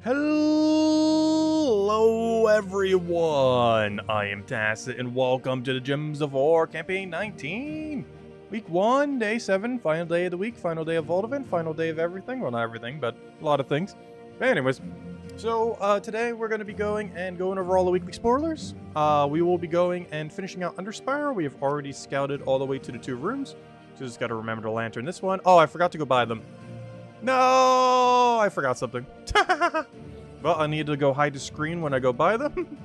Hello everyone, I am Tacit and welcome to the Gems of War Campaign 19! Week 1, Day 7, final day of the week, final day of Vault Event, final day of everything, well not everything, but a lot of things. But anyways, so today we're going to be going over all the weekly spoilers. We will be going and finishing out Underspire. We have already scouted all the way to the 2 rooms, so just got to remember to lantern this one. Oh, I forgot to go buy them. No, I forgot something. Well, I need to go hide the screen when I go buy them,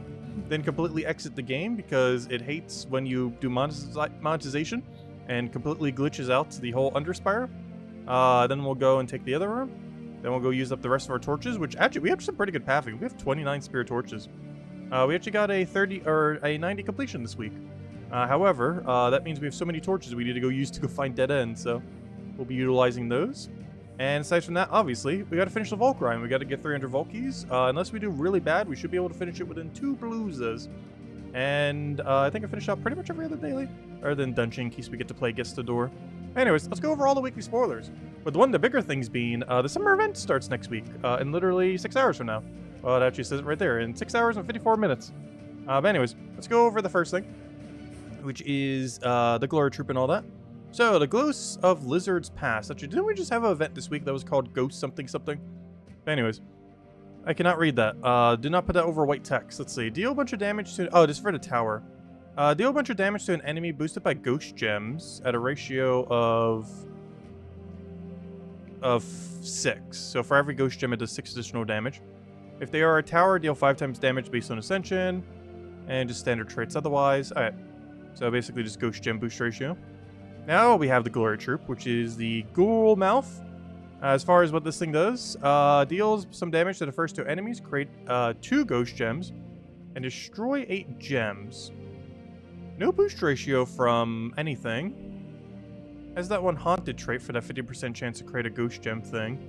then completely exit the game because it hates when you do monetization and completely glitches out the whole Underspire. Then we'll go and take the other room. Then we'll go use up the rest of our torches, which actually we have some pretty good pathing. We have 29 spear torches. We actually got a 90 completion this week. However, that means we have so many torches we need to go use to go find dead ends, so we'll be utilizing those. And aside from that, obviously, we got to finish the Vault grind. We got to get 300 Vault keys. Unless we do really bad, we should be able to finish it within 2 bluesas. And I think I finished out pretty much every other daily, other than dungeon in case we get to play Guest the Door. Anyways, let's go over all the weekly spoilers. But one of the bigger things being, the summer event starts next week, in literally 6 hours from now. Well, it actually says it right there, in 6 hours and 54 minutes. But anyways, let's go over the first thing, which is the Glory Troop and all that. So, the Ghosts of Lizard's Pass. Actually, didn't we just have an event this week that was called Ghost something something? But anyways, I cannot read that. Do not put that over white text. Let's see. Deal a bunch of damage to... Oh, this is for the tower. Deal a bunch of damage to an enemy boosted by ghost gems at a ratio of 6. So, for every ghost gem, it does 6 additional damage. If they are a tower, deal 5 times damage based on Ascension. And just standard traits otherwise. Alright. So, basically just ghost gem boost ratio. Now we have the Glory Troop, which is the Ghoul Mouth. As far as what this thing does, deals some damage to the first 2 enemies, create 2 Ghost Gems, and destroy 8 gems. No boost ratio from anything. Has that one Haunted trait for that 50% chance to create a Ghost Gem thing.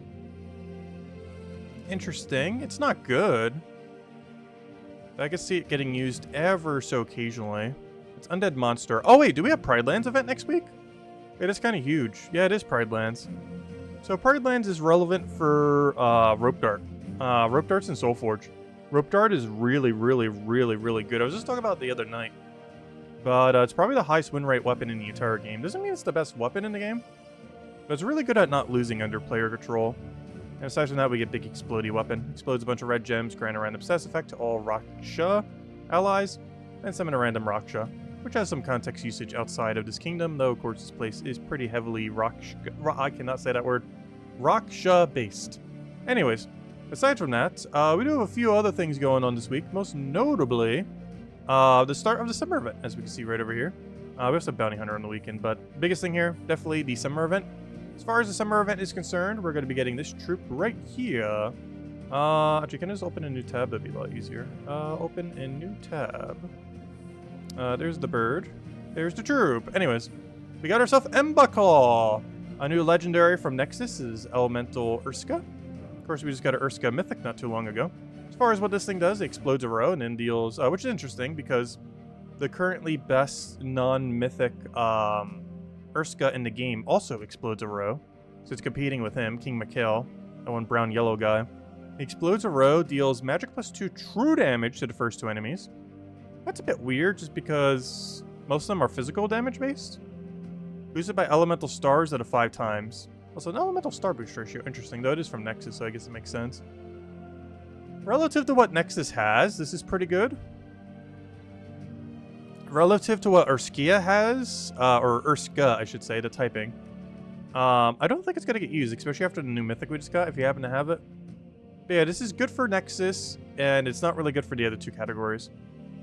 Interesting. It's not good. I can see it getting used ever so occasionally. It's Undead Monster. Oh wait, do we have Pride Lands event next week? It is kind of huge. Yeah, it is Pride Lands. So Pride Lands is relevant for Rope Dart. Rope Dart's in Soulforge. Rope Dart is really, really, really, really good. I was just talking about it the other night. But it's probably the highest win rate weapon in the entire game. Doesn't mean it's the best weapon in the game. But it's really good at not losing under player control. And aside from that, we get Big Explodey Weapon. Explodes a bunch of red gems, grant a random status effect to all Raksha allies, and summon a random Raksha, which has some context usage outside of this kingdom, though of course this place is pretty heavily I cannot say that word, Raksha based. Anyways, aside from that, we do have a few other things going on this week, most notably the start of the summer event, as we can see right over here. We also have Bounty Hunter on the weekend, but biggest thing here, definitely the summer event. As far as the summer event is concerned, we're going to be getting this troop right here. Actually, can I just open a new tab? That'd be a lot easier. Open a new tab. There's the bird. There's the troop. Anyways, we got ourselves Embakal. A new legendary from Nexus is Elemental Urska. Of course, we just got an Urska Mythic not too long ago. As far as what this thing does, it explodes a row and then deals... which is interesting because the currently best non-mythic Urska in the game also explodes a row. So it's competing with him, King Mikhail, that one brown-yellow guy. He explodes a row, deals magic +2 true damage to the first 2 enemies. That's a bit weird, just because most of them are physical damage based. Boosted by elemental stars at a 5 times. Also, an elemental star boost ratio. Interesting, though it is from Nexus, so I guess it makes sense. Relative to what Nexus has, this is pretty good. Relative to what Urskia has, or Urska, I should say, the typing. I don't think it's going to get used, especially after the new Mythic we just got, if you happen to have it. But yeah, this is good for Nexus, and it's not really good for the other 2 categories.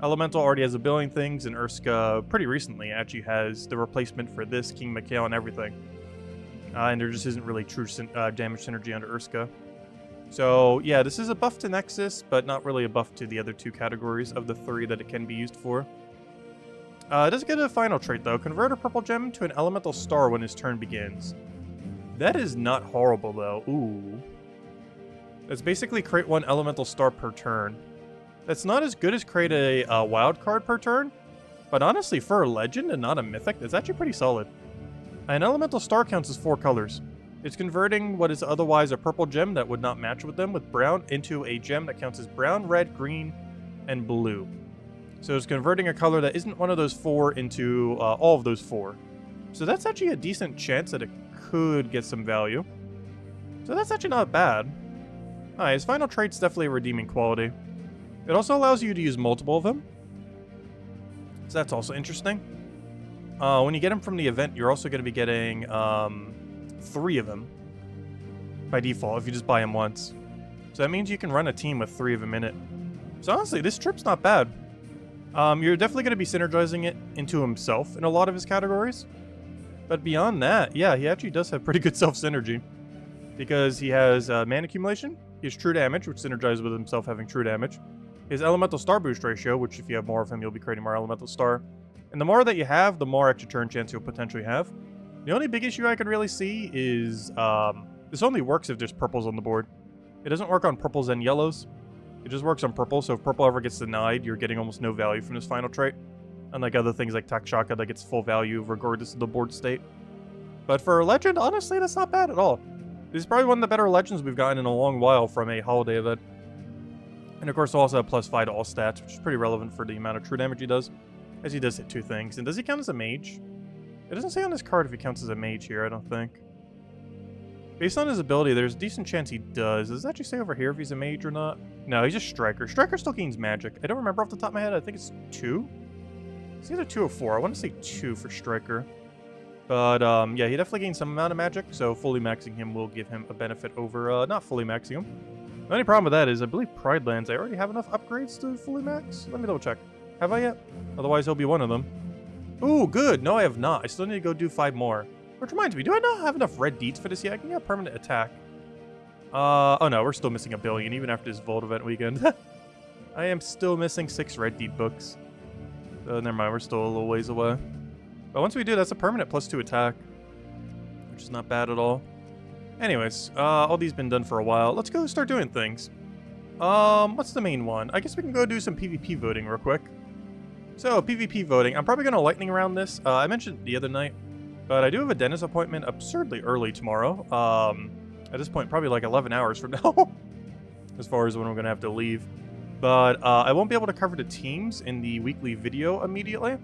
Elemental already has a billion things, and Urska pretty recently actually has the replacement for this, King Mikhail, and everything. And there just isn't really true damage synergy under Urska. So yeah, this is a buff to Nexus, but not really a buff to the other 2 categories of the 3 that it can be used for. It does get a final trait though. Convert a purple gem to an elemental star when his turn begins. That is not horrible though. Ooh. That's basically create 1 elemental star per turn. That's not as good as create a wild card per turn, but honestly, for a legend and not a mythic, that's actually pretty solid. An elemental star counts as 4 colors. It's converting what is otherwise a purple gem that would not match with them with brown into a gem that counts as brown, red, green, and blue. So it's converting a color that isn't one of those 4 into all of those 4. So that's actually a decent chance that it could get some value. So that's actually not bad. Alright, his final trait's definitely a redeeming quality. It also allows you to use multiple of them. So that's also interesting. When you get them from the event, you're also going to be getting 3 of them by default if you just buy them once. So that means you can run a team with 3 of them in it. So honestly, this trip's not bad. You're definitely going to be synergizing it into himself in a lot of his categories. But beyond that, yeah, he actually does have pretty good self-synergy. Because he has mana accumulation, he has true damage, which synergizes with himself having true damage. His elemental star boost ratio, which if you have more of him, you'll be creating more elemental star. And the more that you have, the more extra turn chance you'll potentially have. The only big issue I can really see is this only works if there's purples on the board. It doesn't work on purples and yellows. It just works on purple, so if purple ever gets denied, you're getting almost no value from this final trait. Unlike other things like Takshaka that gets full value regardless of the board state. But for a legend, honestly, that's not bad at all. This is probably one of the better legends we've gotten in a long while from a holiday event. And of course, he'll also have +5 to all stats, which is pretty relevant for the amount of true damage he does. As he does hit 2 things. And does he count as a mage? It doesn't say on his card if he counts as a mage here, I don't think. Based on his ability, there's a decent chance he does. Does it actually say over here if he's a mage or not? No, he's just Striker. Striker still gains magic. I don't remember off the top of my head. I think it's 2? It's either 2 or 4. I want to say 2 for Striker. But, yeah, he definitely gains some amount of magic, so fully maxing him will give him a benefit over not fully maxing him. The only problem with that is I believe Pride Lands, I already have enough upgrades to fully max? Let me double check. Have I yet? Otherwise, he'll be one of them. Ooh, good. No, I have not. I still need to go do 5 more. Which reminds me, do I not have enough red deeds for this yet? I can get permanent attack. Oh no, we're still missing 1 billion, even after this Vault event weekend. I am still missing 6 red deed books. Never mind, we're still a little ways away. But once we do, that's a permanent +2 attack. Which is not bad at all. Anyways, all these been done for a while. Let's go start doing things. What's the main one? I guess we can go do some PvP voting real quick. So, PvP voting. I'm probably going to lightning round this. I mentioned it the other night. But I do have a dentist appointment absurdly early tomorrow. At this point, probably like 11 hours from now. As far as when I'm going to have to leave. But I won't be able to cover the teams in the weekly video immediately.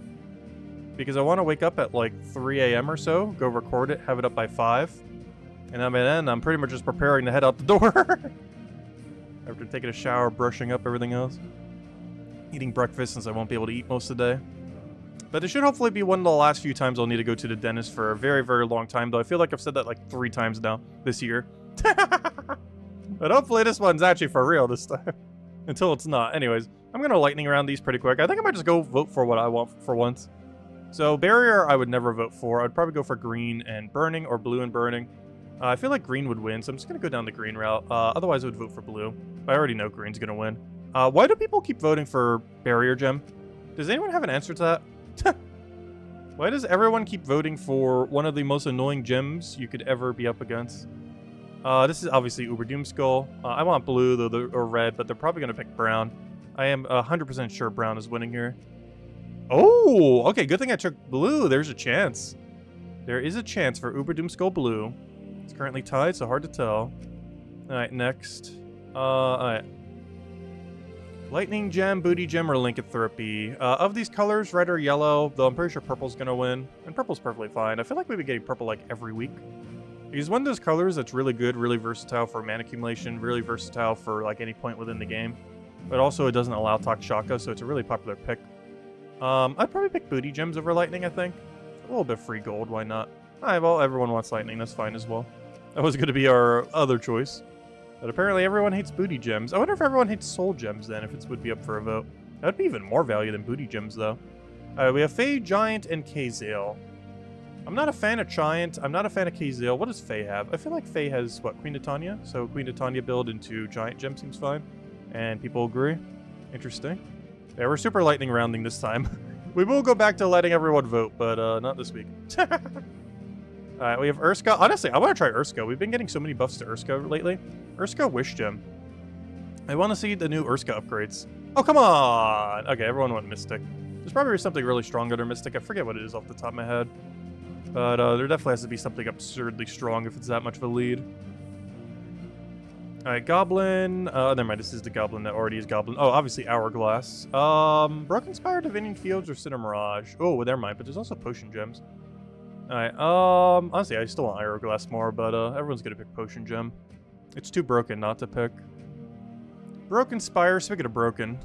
Because I want to wake up at like 3 a.m. or so. Go record it, have it up by 5. And by then, I'm pretty much just preparing to head out the door. After taking a shower, brushing up, everything else. Eating breakfast since I won't be able to eat most of the day. But it should hopefully be one of the last few times I'll need to go to the dentist for a very, very long time, though I feel like I've said that like 3 times now this year. But hopefully this one's actually for real this time. Until it's not. Anyways, I'm going to lightning around these pretty quick. I think I might just go vote for what I want for once. So Barrier I would never vote for. I'd probably go for green and burning or blue and burning. I feel like green would win, so I'm just going to go down the green route. Otherwise I would vote for blue. I already know green's going to win. Why do people keep voting for Barrier Gem? Does anyone have an answer to that? Why does everyone keep voting for one of the most annoying gems you could ever be up against? This is obviously Uber Doomskull. I want blue or red, but they're probably going to pick brown. I am 100% sure brown is winning here. Oh, okay, good thing I took blue. There's a chance. There is a chance for Uber Doomskull blue. It's currently tied, so hard to tell. Alright, next. Alright. Lightning Gem, Booty Gem, or Lycanthropy. Of these colors, red or yellow, though I'm pretty sure purple's gonna win. And purple's perfectly fine. I feel like we've been getting purple like every week. It's one of those colors that's really good, really versatile for mana accumulation, really versatile for like any point within the game. But also it doesn't allow Takshaka, so it's a really popular pick. I'd probably pick Booty Gems over Lightning, I think. A little bit free gold, why not? Alright, well, everyone wants Lightning, that's fine as well. That was gonna be our other choice. But apparently everyone hates Booty Gems. I wonder if everyone hates Soul Gems then, if it would be up for a vote. That would be even more value than Booty Gems, though. We have Fae, Giant, and Kazale. I'm not a fan of Giant. I'm not a fan of Kazale. What does Fae have? I feel like Fae has, what, Queen Titania? So Queen Titania build into Giant Gem seems fine. And people agree. Interesting. Yeah, we're super lightning rounding this time. We will go back to letting everyone vote, but not this week. Alright, we have Urska. Honestly, I want to try Urska. We've been getting so many buffs to Urska lately. Urska Wish Gem. I want to see the new Urska upgrades. Oh, come on! Okay, everyone went Mystic. There's probably something really strong under Mystic. I forget what it is off the top of my head. But there definitely has to be something absurdly strong if it's that much of a lead. Alright, Goblin. Never mind, this is the Goblin that already is Goblin. Oh, obviously Hourglass. Broken Spire, Divinian Fields, or Cinder Mirage. Oh, well, never mind, but there's also Potion Gems. Alright, honestly, I still want Hourglass more, but everyone's gonna pick Potion Gem. It's too broken not to pick. Broken Spire, speaking of broken.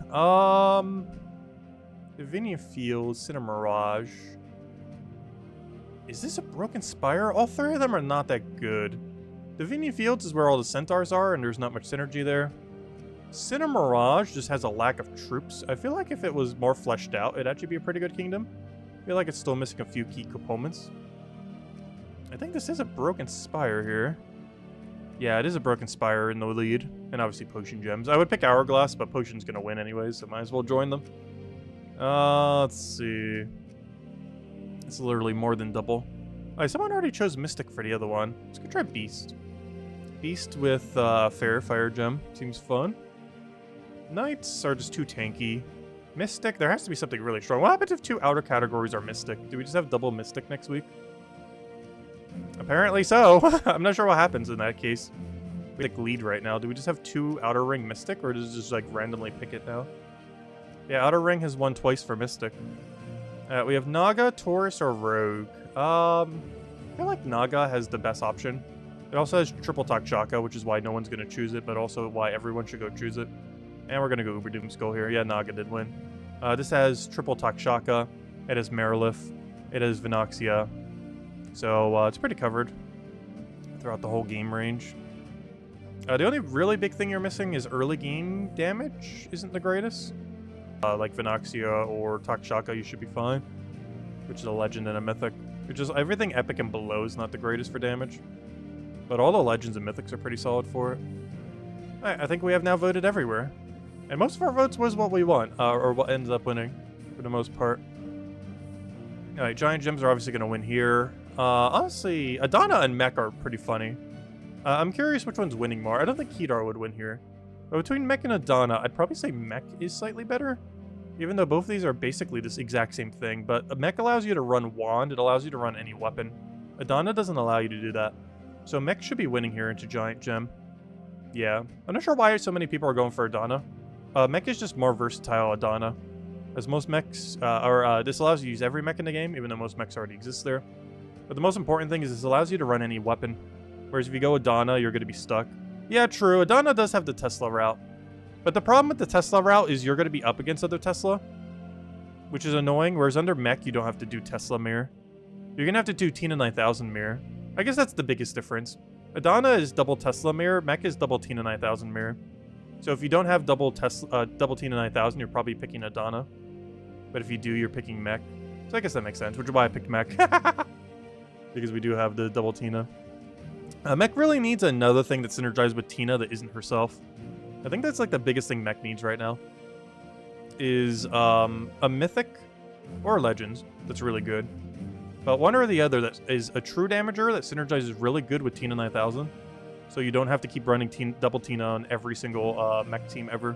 Divinian Fields, Cinder Mirage. Is this a Broken Spire? All three of them are not that good. Divinian Fields is where all the centaurs are, and there's not much synergy there. Cinder Mirage just has a lack of troops. I feel like if it was more fleshed out, it'd actually be a pretty good kingdom. I feel like it's still missing a few key components. I think this is a Broken Spire here. Yeah, it is a Broken Spire in the lead, and obviously Potion Gems. I would pick Hourglass, but Potion's gonna win anyways, so might as well join them. Let's see. It's literally more than double. Alright, someone already chose Mystic for the other one. Let's go try Beast. Beast with Fair Fire Gem. Seems fun. Knights are just too tanky. Mystic, there has to be something really strong. What happens if two outer categories are Mystic? Do we just have double Mystic next week? Apparently so. I'm not sure what happens in that case. We like lead right now. Do we just have two Outer Ring Mystic, or does it just like randomly pick it now? Yeah, Outer Ring has won twice for Mystic. We have Naga, Taurus, or Rogue. I feel like Naga has the best option. It also has triple Takshaka, which is why no one's going to choose it, but also why everyone should go choose it. And we're going to go Uber Doom Skull here. Yeah, Naga did win. This has triple Takshaka. It has Marilith. It has Vinoxia. So it's pretty covered throughout the whole game range. The only really big thing you're missing is early game damage isn't the greatest. Like Vinoxia or Takshaka, you should be fine. Which is a legend and a mythic. Which is everything epic and below is not the greatest for damage. But all the legends and mythics are pretty solid for it. Alright, I think we have now voted everywhere. And most of our votes was what we want, or what ends up winning, for the most part. Alright, Giant Gems are obviously going to win here. Honestly, Adana and Mech are pretty funny. I'm curious which one's winning more. I don't think Kedar would win here. But between Mech and Adana, I'd probably say Mech is slightly better. Even though both of these are basically this exact same thing. But Mech allows you to run Wand. It allows you to run any weapon. Adana doesn't allow you to do that. So Mech should be winning here into Giant Gem. Yeah. I'm not sure why so many people are going for Adana. Mech is just more versatile Adana. As most mechs, this allows you to use every mech in the game, even though most mechs already exist there. But the most important thing is this allows you to run any weapon. Whereas if you go Adana, you're going to be stuck. Yeah, true. Adana does have the Tesla route. But the problem with the Tesla route is you're going to be up against other Tesla. Which is annoying. Whereas under Mech, you don't have to do Tesla mirror. You're going to have to do Tina 9000 mirror. I guess that's the biggest difference. Adana is double Tesla mirror. Mech is double Tina 9000 mirror. So if you don't have double Tina 9000, you're probably picking Adana. But if you do, you're picking Mech. So I guess that makes sense, which is why I picked Mech. Because we do have the double Tina. Mech really needs another thing that synergizes with Tina that isn't herself. I think that's like the biggest thing Mech needs right now. Is a Mythic or Legends that's really good. But one or the other that is a true damager that synergizes really good with Tina 9000. So you don't have to keep running double Tina on every single Mech team ever.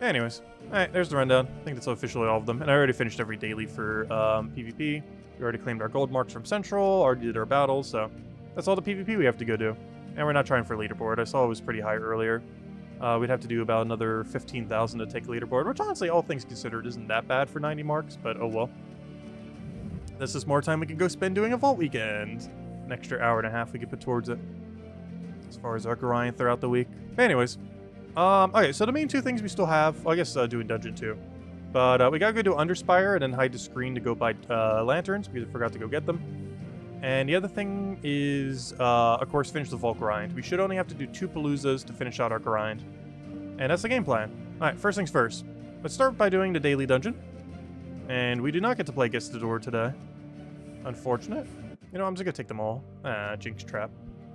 Anyways, alright, there's the rundown. I think that's officially all of them. And I already finished every daily for PvP. We already claimed our gold marks from Central, already did our battles, so that's all the PvP we have to go do. And we're not trying for leaderboard. I saw it was pretty high earlier. We'd have to do about another 15,000 to take leaderboard, which honestly, all things considered, isn't that bad for 90 marks, but oh well. This is more time we can go spend doing a vault weekend. An extra hour and a half we could put towards it. As far as our grind throughout the week. But anyways, okay, so the main two things we still have, well, I guess doing Dungeon 2. But we gotta go do Underspire and then hide the screen to go buy lanterns because I forgot to go get them. And the other thing is, of course, finish the vault grind. We should only have to do 2 Paloozas to finish out our grind. And that's the game plan. Alright, first things first. Let's start by doing the daily dungeon. And we do not get to play Guess the Door today. Unfortunate. You know, I'm just gonna take them all. Jinx Trap.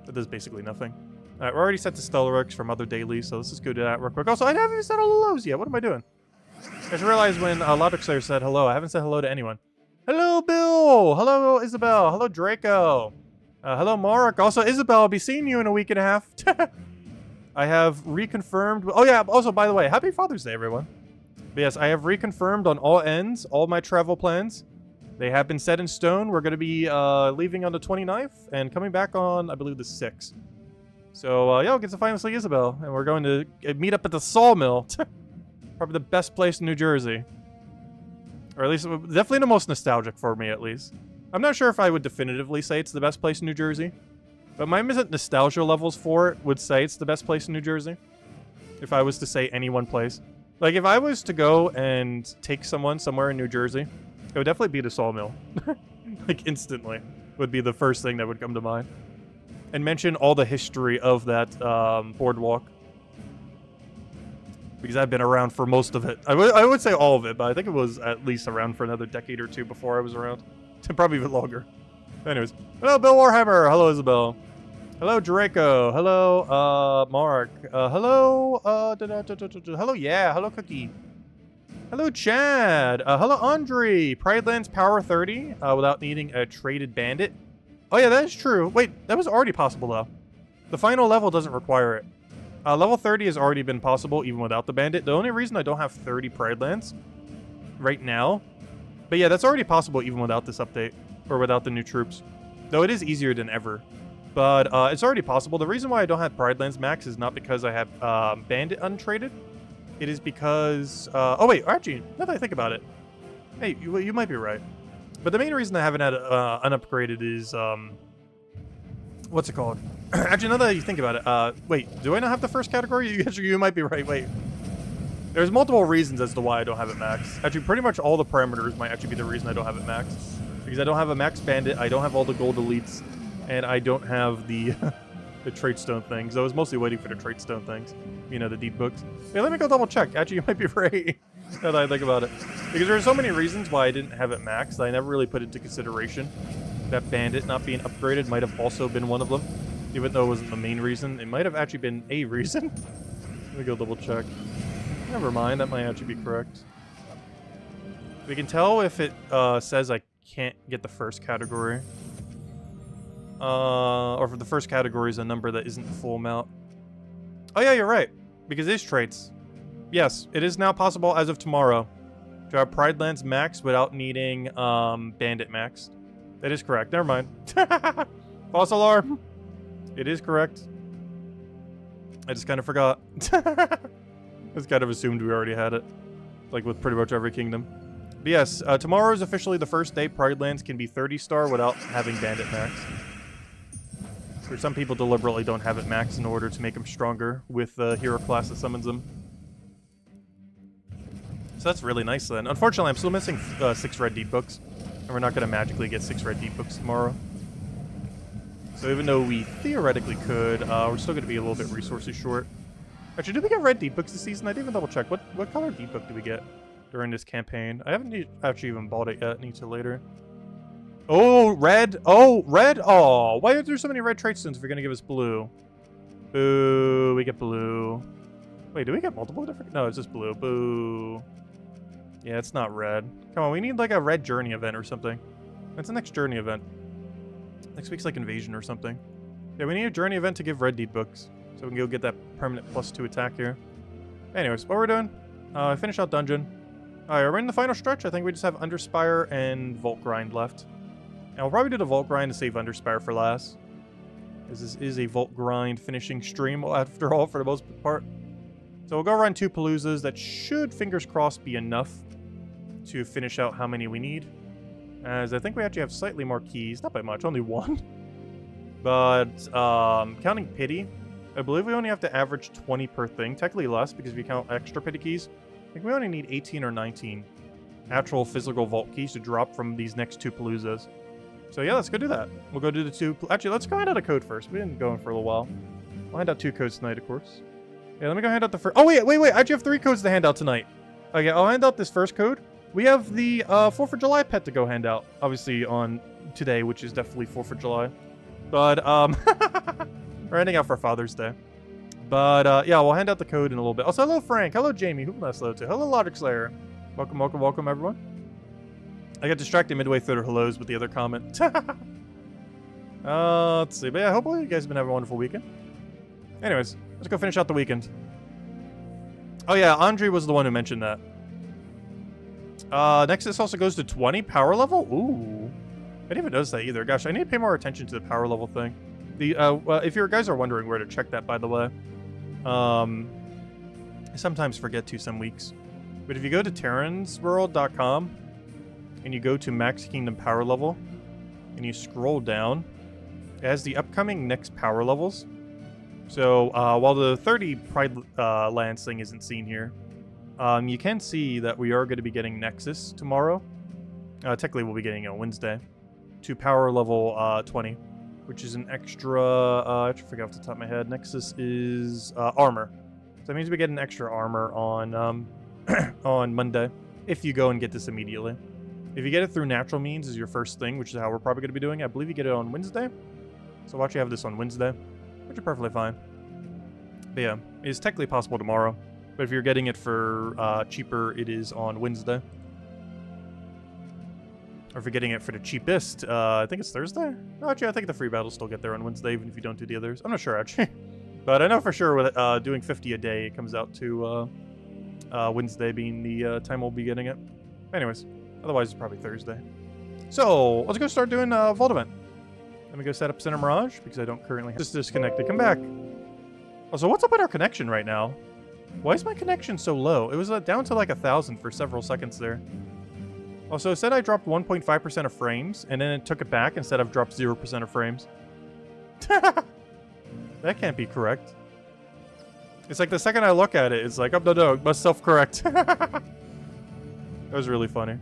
That does basically nothing. Alright, we're already set to Stellarix from other dailies, so let's just go do that real quick. Also, I haven't even said all the lows yet. What am I doing? I just realized when Logic Slayer said hello, I haven't said hello to anyone. Hello, Bill! Hello, Isabel! Hello, Draco! Hello, Mark! Also, Isabel, I'll be seeing you in a week and a half. I have reconfirmed... Oh yeah, also, by the way, happy Father's Day, everyone. But yes, I have reconfirmed on all ends, all my travel plans. They have been set in stone. We're going to be leaving on the 29th and coming back on, I believe, the 6th. So, yeah, we'll get to finally see Isabel. And we're going to meet up at the Sawmill. Probably the best place in New Jersey. Or at least, definitely the most nostalgic for me, at least. I'm not sure if I would definitively say it's the best place in New Jersey. But my nostalgia levels for it would say it's the best place in New Jersey. If I was to say any one place. Like, if I was to go and take someone somewhere in New Jersey, it would definitely be the Sawmill. Like, instantly would be the first thing that would come to mind. And mention all the history of that boardwalk. Because I've been around for most of it. I would say all of it, but I think it was at least around for another decade or two before I was around. Probably even longer. Anyways. Hello, Bill Warhammer. Hello, Isabel. Hello, Draco. Hello, Mark. Hello, hello, yeah. Hello, Cookie. Hello, Chad. Hello, Andre. Pridelands Power 30 without needing a traded bandit. Oh, yeah, that is true. Wait, that was already possible, though. The final level doesn't require it. Level 30 has already been possible even without the bandit. The only reason I don't have 30 Pridelands right now. But yeah, that's already possible even without this update. Or without the new troops. Though it is easier than ever. But it's already possible. The reason why I don't have Pridelands max is not because I have bandit untraded. It is because... oh, wait. Actually, now that I think about it. Hey, you might be right. But the main reason I haven't had unupgraded is... what's it called? Actually, now that you think about it. Wait, do I not have the first category? You might be right. Wait. There's multiple reasons as to why I don't have it max. Actually, pretty much all the parameters might actually be the reason I don't have it max. Because I don't have a max bandit, I don't have all the gold elites, and I don't have the the trait stone things. I was mostly waiting for the trait stone things. You know, the deed books. Hey, let me go double check. Actually, you might be right. Now that I think about it. Because there are so many reasons why I didn't have it maxed, I never really put into consideration. That bandit not being upgraded might have also been one of them. Even though it wasn't the main reason, it might have actually been a reason. Let me go double check. Never mind, that might actually be correct. We can tell if it says I can't get the first category. Or if the first category is a number that isn't the full amount. Oh yeah, you're right. Because it is traits. Yes, it is now possible as of tomorrow to have Pridelands max without needing Bandit max. That is correct. Never mind. False alarm. It is correct. I just kind of forgot. I just kind of assumed we already had it. Like with pretty much every kingdom. But yes, tomorrow is officially the first day Pridelands can be 30-star without having Bandit max. Or some people deliberately don't have it max in order to make them stronger with the hero class that summons them. So that's really nice then. Unfortunately, I'm still missing 6 red deed books. And we're not going to magically get 6 red deed books tomorrow. So even though we theoretically could, we're still going to be a little bit resources short. Actually, did we get red deed books this season? I didn't even double check. What color deed book did we get during this campaign? I haven't actually even bought it yet. Need to later. Oh, red. Oh, red. Oh, why are there so many red trait stones if you're going to give us blue? Boo. We get blue. Wait, do we get multiple different? No, it's just blue. Boo. Yeah, it's not red. Come on, we need like a red journey event or something. What's the next journey event? Next week's like invasion or something. Yeah, we need a journey event to give red deed books. So we can go get that permanent +2 attack here. Anyways, what we're doing, I finished out dungeon. Alright, we're in the final stretch. I think we just have Underspire and Vault Grind left. And we'll probably do the Vault Grind to save Underspire for last. As this is a Vault Grind finishing stream after all for the most part. So we'll go run 2 Paloozas. That should, fingers crossed, be enough to finish out how many we need. As I think we actually have slightly more keys. Not by much, only 1. But counting pity, I believe we only have to average 20 per thing. Technically less because if you count extra pity keys. I think we only need 18 or 19 actual physical vault keys to drop from these next 2 Paloozas. So yeah, let's go do that. We'll go do the 2... Actually, let's go hand out a code first. We didn't go in for a little while. We'll hand out 2 codes tonight, of course. Yeah, let me go hand out the first... Oh, wait. I actually have 3 codes to hand out tonight. Okay, I'll hand out this first code. We have the 4th of July pet to go hand out. Obviously on today, which is definitely 4th of July. But, we're handing out for Father's Day. But, yeah, we'll hand out the code in a little bit. Also, hello, Frank. Hello, Jamie. Who last hello to? Hello, Logic Slayer. Welcome, everyone. I got distracted midway through the hellos with the other comment. Let's see. But yeah, hopefully you guys have been having a wonderful weekend. Anyways, let's go finish out the weekend. Oh, yeah, Andre was the one who mentioned that. Nexus also goes to 20 power level? Ooh. I didn't even notice that either. Gosh, I need to pay more attention to the power level thing. Well, if you guys are wondering where to check that, by the way, I sometimes forget to some weeks. But if you go to terransworld.com and you go to Max Kingdom power level and you scroll down, it has the upcoming next power levels. So while the 30 Pride Lands thing isn't seen here, you can see that we are going to be getting Nexus tomorrow. Technically, we'll be getting it on Wednesday to power level 20, which is an extra, I forget off the top of my head. Nexus is armor. So that means we get an extra armor on on Monday if you go and get this immediately. If you get it through natural means as your first thing, which is how we're probably going to be doing, I believe you get it on Wednesday. So watch you have this on Wednesday, which is perfectly fine. But yeah, it's technically possible tomorrow. But if you're getting it for cheaper, it is on Wednesday. Or if you're getting it for the cheapest, I think it's Thursday? No, actually, I think the free battles still get there on Wednesday, even if you don't do the others. I'm not sure, actually. But I know for sure with doing 50 a day, it comes out to Wednesday being the time we'll be getting it. Anyways, otherwise it's probably Thursday. So, let's go start doing Vault Event. Let me go set up Center Mirage, because I don't currently have this disconnected. Come back. Oh, so what's up with our connection right now? Why is my connection so low? It was down to like 1,000 for several seconds there. Also, it said I dropped 1.5% of frames, and then it took it back and said I've dropped 0% of frames. That can't be correct. It's like the second I look at it, it's like, oh, no, it must self-correct. That was really funny.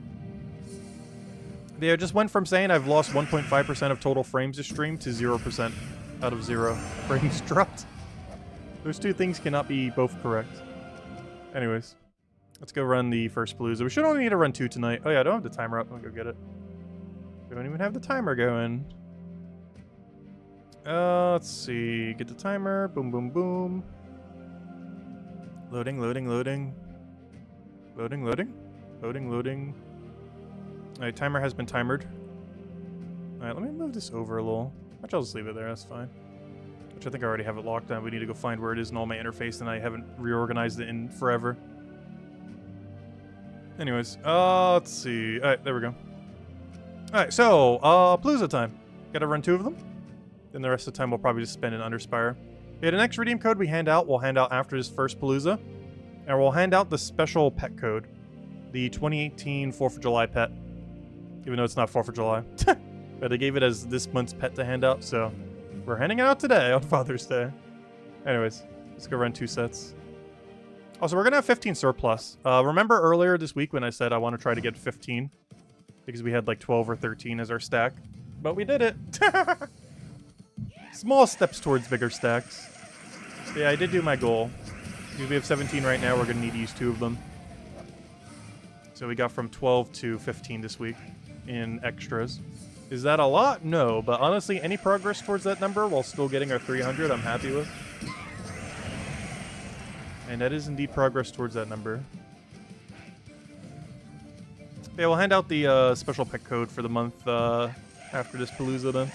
Yeah, it just went from saying I've lost 1.5% of total frames to stream to 0% out of 0 frames dropped. Those two things cannot be both correct. Anyways, let's go run the first Palooza. We should only need to run 2 tonight. Oh yeah, I don't have the timer up. Let me go get it. We don't even have the timer going. Let's see. Get the timer. Boom, boom, boom. Loading, loading, loading. Loading, loading. Loading, loading. Alright, timer has been timered. Alright, let me move this over a little. Actually, I'll just leave it there. That's fine. Which I think I already have it locked down. We need to go find where it is in all my interface, and I haven't reorganized it in forever. Anyways, let's see. Alright, there we go. Alright, so, Palooza time. Gotta run 2 of them. Then the rest of the time we'll probably just spend in Underspire. Okay, the next redeem code we hand out, we'll hand out after this first Palooza. And we'll hand out the special pet code. The 2018 4th of July pet. Even though it's not 4th of July. But they gave it as this month's pet to hand out, so we're handing it out today on Father's Day. Anyways, let's go run 2 sets. Also, we're going to have 15 surplus. Remember earlier this week when I said I want to try to get 15? Because we had like 12 or 13 as our stack. But we did it! Small steps towards bigger stacks. So yeah, I did do my goal. Because we have 17 right now, we're going to need to use 2 of them. So we got from 12 to 15 this week in extras. Is that a lot? No, but honestly, any progress towards that number while still getting our 300, I'm happy with. And that is indeed progress towards that number. Yeah, we'll hand out the special pet code for the month after this Palooza then.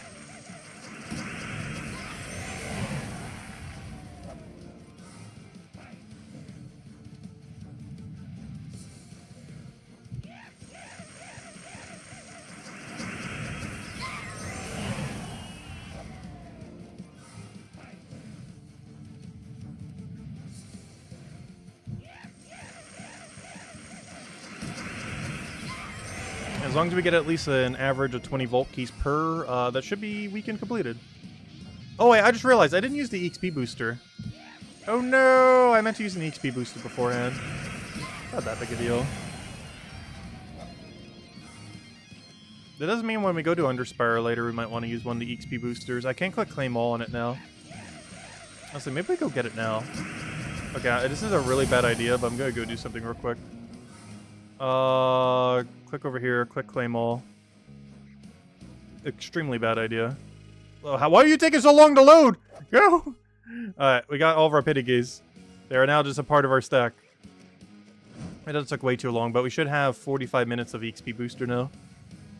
As long as we get at least an average of 20 Vault keys per, that should be weekend completed. Oh wait, I just realized I didn't use the EXP booster. Oh no, I meant to use an EXP booster beforehand. Not that big a deal. That doesn't mean when we go to Underspire later we might want to use one of the EXP boosters. I can't click claim all on it now. Honestly, maybe we go get it now. Okay, this is a really bad idea, but I'm gonna go do something real quick. Click over here, click claim all. Extremely bad idea. Why are you taking so long to load? Go! Alright, we got all of our Pittigies. They are now just a part of our stack. It does took way too long, but we should have 45 minutes of EXP booster now.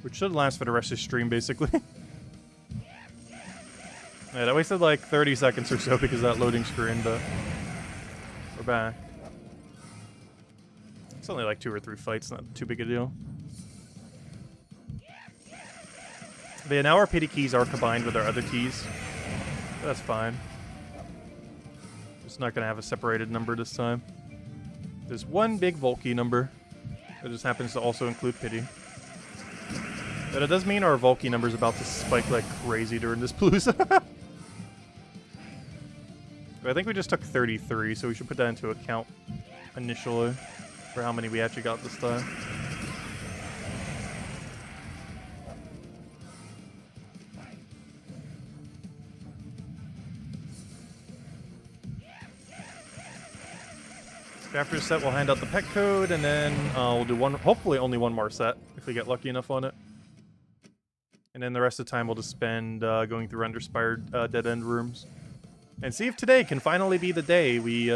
Which should last for the rest of the stream, basically. Yeah, that wasted like 30 seconds or so because of that loading screen, but we're back. It's only like 2 or 3 fights, not too big a deal. But yeah, now our pity keys are combined with our other keys. That's fine. Just not gonna have a separated number this time. There's one big Volkey number that just happens to also include pity. But it does mean our Volkey number is about to spike like crazy during this Palooza. I think we just took 33, so we should put that into account initially for how many we actually got this time. After the set, we'll hand out the pet code, and then we'll do hopefully only one more set, if we get lucky enough on it. And then the rest of the time, we'll just spend going through Underspire dead-end rooms. And see if today can finally be the day we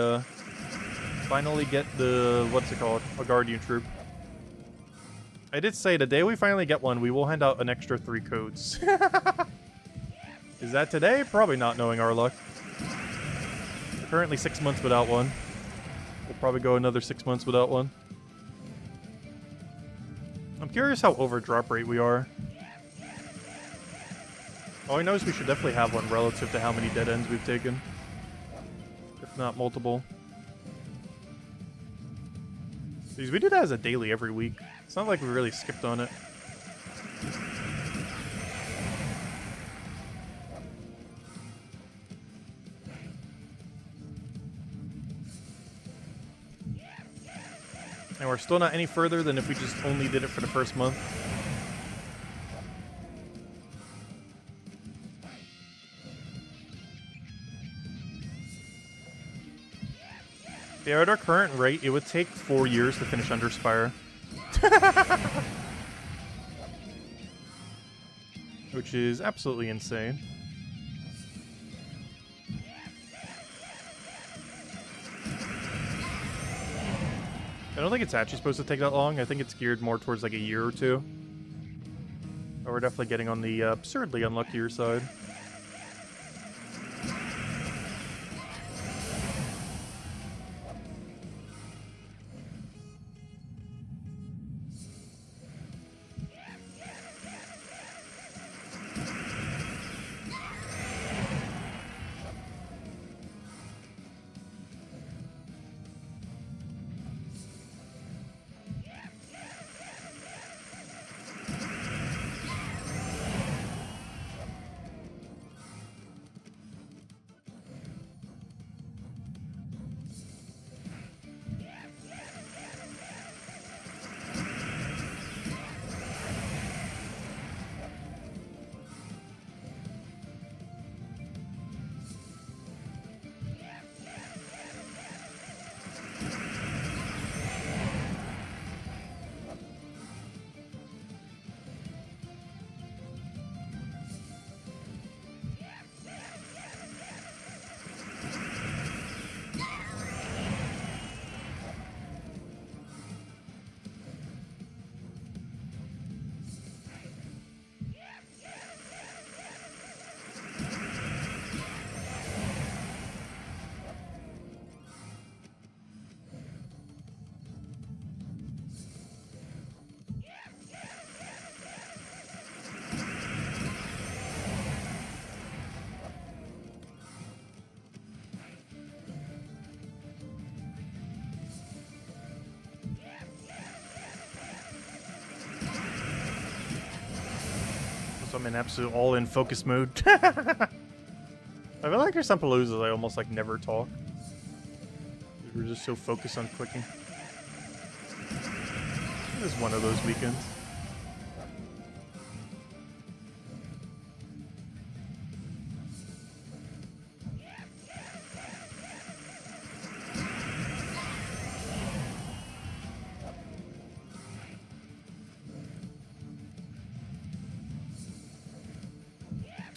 finally get the, what's it called, a Guardian Troop. I did say the day we finally get one, we will hand out an extra 3 codes. Is that today? Probably not, knowing our luck. We're currently 6 months without one. We'll probably go another 6 months without one. I'm curious how over drop rate we are. All I know is we should definitely have one relative to how many dead ends we've taken. If not multiple. Because we do that as a daily every week. It's not like we really skipped on it. And we're still not any further than if we just only did it for the first month. Yeah, at our current rate, it would take 4 years to finish Underspire. Which is absolutely insane. I don't think it's actually supposed to take that long. I think it's geared more towards like a year or 2. But we're definitely getting on the absurdly unluckier side. I'm in absolute all-in focus mode. I feel like there's some Paloozas I almost like never talk. We're just so focused on clicking. It was one of those weekends.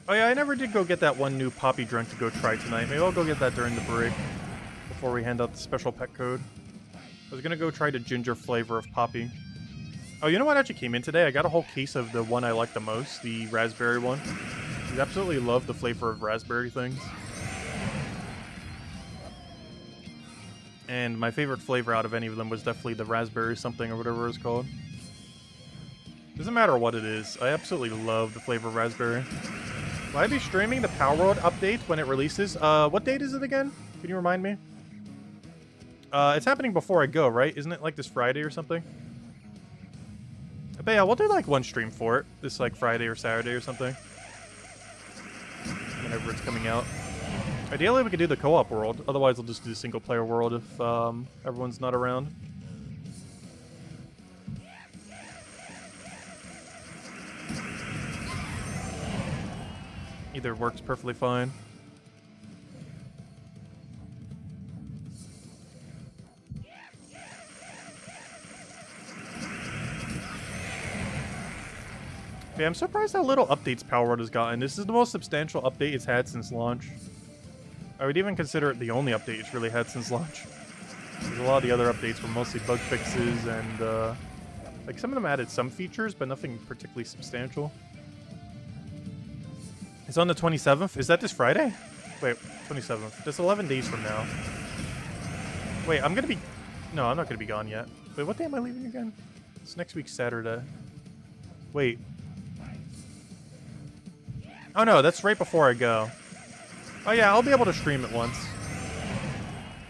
Oh yeah, I never did go get that one new Poppy drink to go try tonight. Maybe I'll go get that during the break before we hand out the special pet code. I was gonna go try the ginger flavor of Poppy. Oh, you know what actually came in today? I got a whole case of the one I like the most, the raspberry one. I absolutely love the flavor of raspberry things. And my favorite flavor out of any of them was definitely the raspberry something or whatever it's called. Doesn't matter what it is. I absolutely love the flavor of raspberry. Will I be streaming the Power World update when it releases? What date is it again? Can you remind me? It's happening before I go, right? Isn't it like this Friday or something? But yeah, we'll do like one stream for it. This like Friday or Saturday or something. Whenever it's coming out. Ideally, we could do the co-op world. Otherwise, we'll just do the single-player world if everyone's not around. Either works perfectly fine. Yeah, I'm surprised how little updates Power World has gotten. This is the most substantial update it's had since launch. I would even consider it the only update it's really had since launch. Because a lot of the other updates were mostly bug fixes and, like, some of them added some features, but nothing particularly substantial. It's on the 27th? Is that this Friday? Wait, 27th. That's 11 days from now. Wait, I'm gonna be... No, I'm not gonna be gone yet. Wait, what day am I leaving again? It's next week, Saturday. Wait. Oh no, that's right before I go. Oh yeah, I'll be able to stream it once.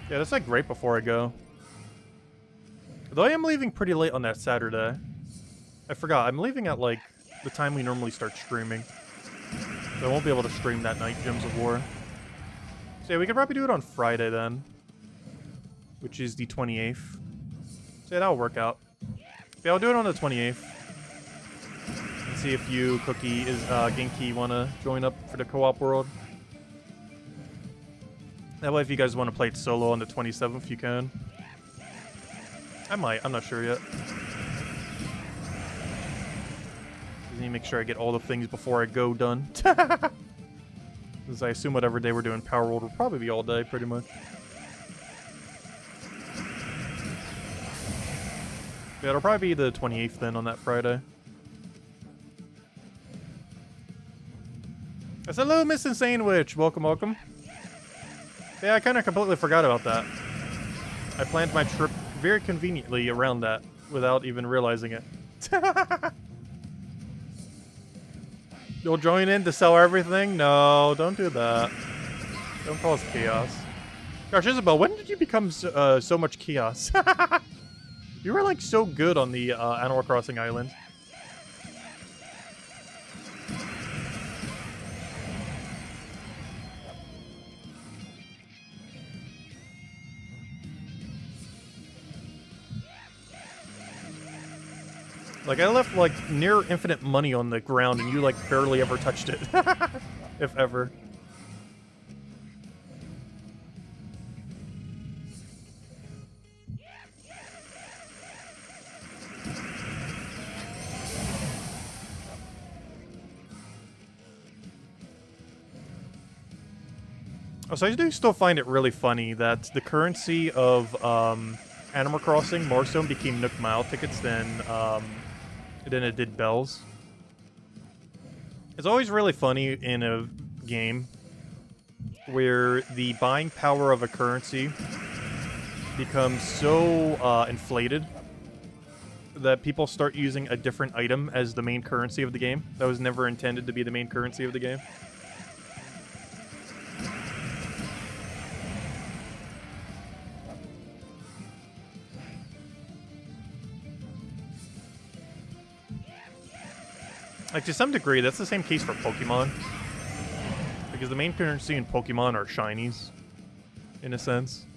Yeah, that's like right before I go. Though I am leaving pretty late on that Saturday. I forgot, I'm leaving at like the time we normally start streaming. So I won't be able to stream that night, Gems of War. So yeah, we could probably do it on Friday then. Which is the 28th. So yeah, that'll work out. Yeah, I'll do it on the 28th. And see if you, Cookie, Genki, want to join up for the co-op world. That way, if you guys want to play it solo on the 27th, you can. I might. I'm not sure yet. Just need to make sure I get all the things before I go done. Because I assume whatever day we're doing Power World will probably be all day, pretty much. Yeah, it'll probably be the 28th then on that Friday. Yes, hello, Miss Insane Witch. Welcome, welcome. Yeah, I kind of completely forgot about that. I planned my trip very conveniently around that without even realizing it. You'll join in to sell everything? No, don't do that. Don't cause chaos. Gosh, Isabel, when did you become so much chaos? You were like so good on the Animal Crossing island. Like, I left, like, near infinite money on the ground, and you, like, barely ever touched it. If ever. Oh, so I do still find it really funny that the currency of Animal Crossing more so became Nook Mile tickets than it did bells. It's always really funny in a game where the buying power of a currency becomes so inflated that people start using a different item as the main currency of the game. That was never intended to be the main currency of the game. Like, to some degree, that's the same case for Pokemon. Because the main currency in Pokemon are shinies, in a sense.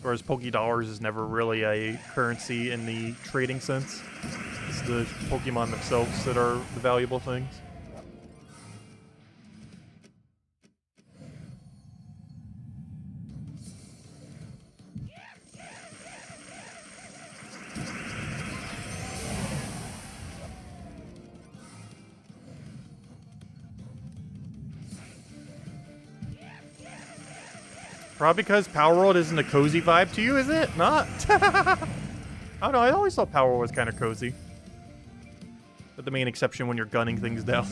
Whereas Pokédollars is never really a currency in the trading sense. It's the Pokemon themselves that are the valuable things. Probably because Power World isn't a cozy vibe to you, is it? Not? I don't know, I always thought Power World was kind of cozy. But the main exception when you're gunning things down.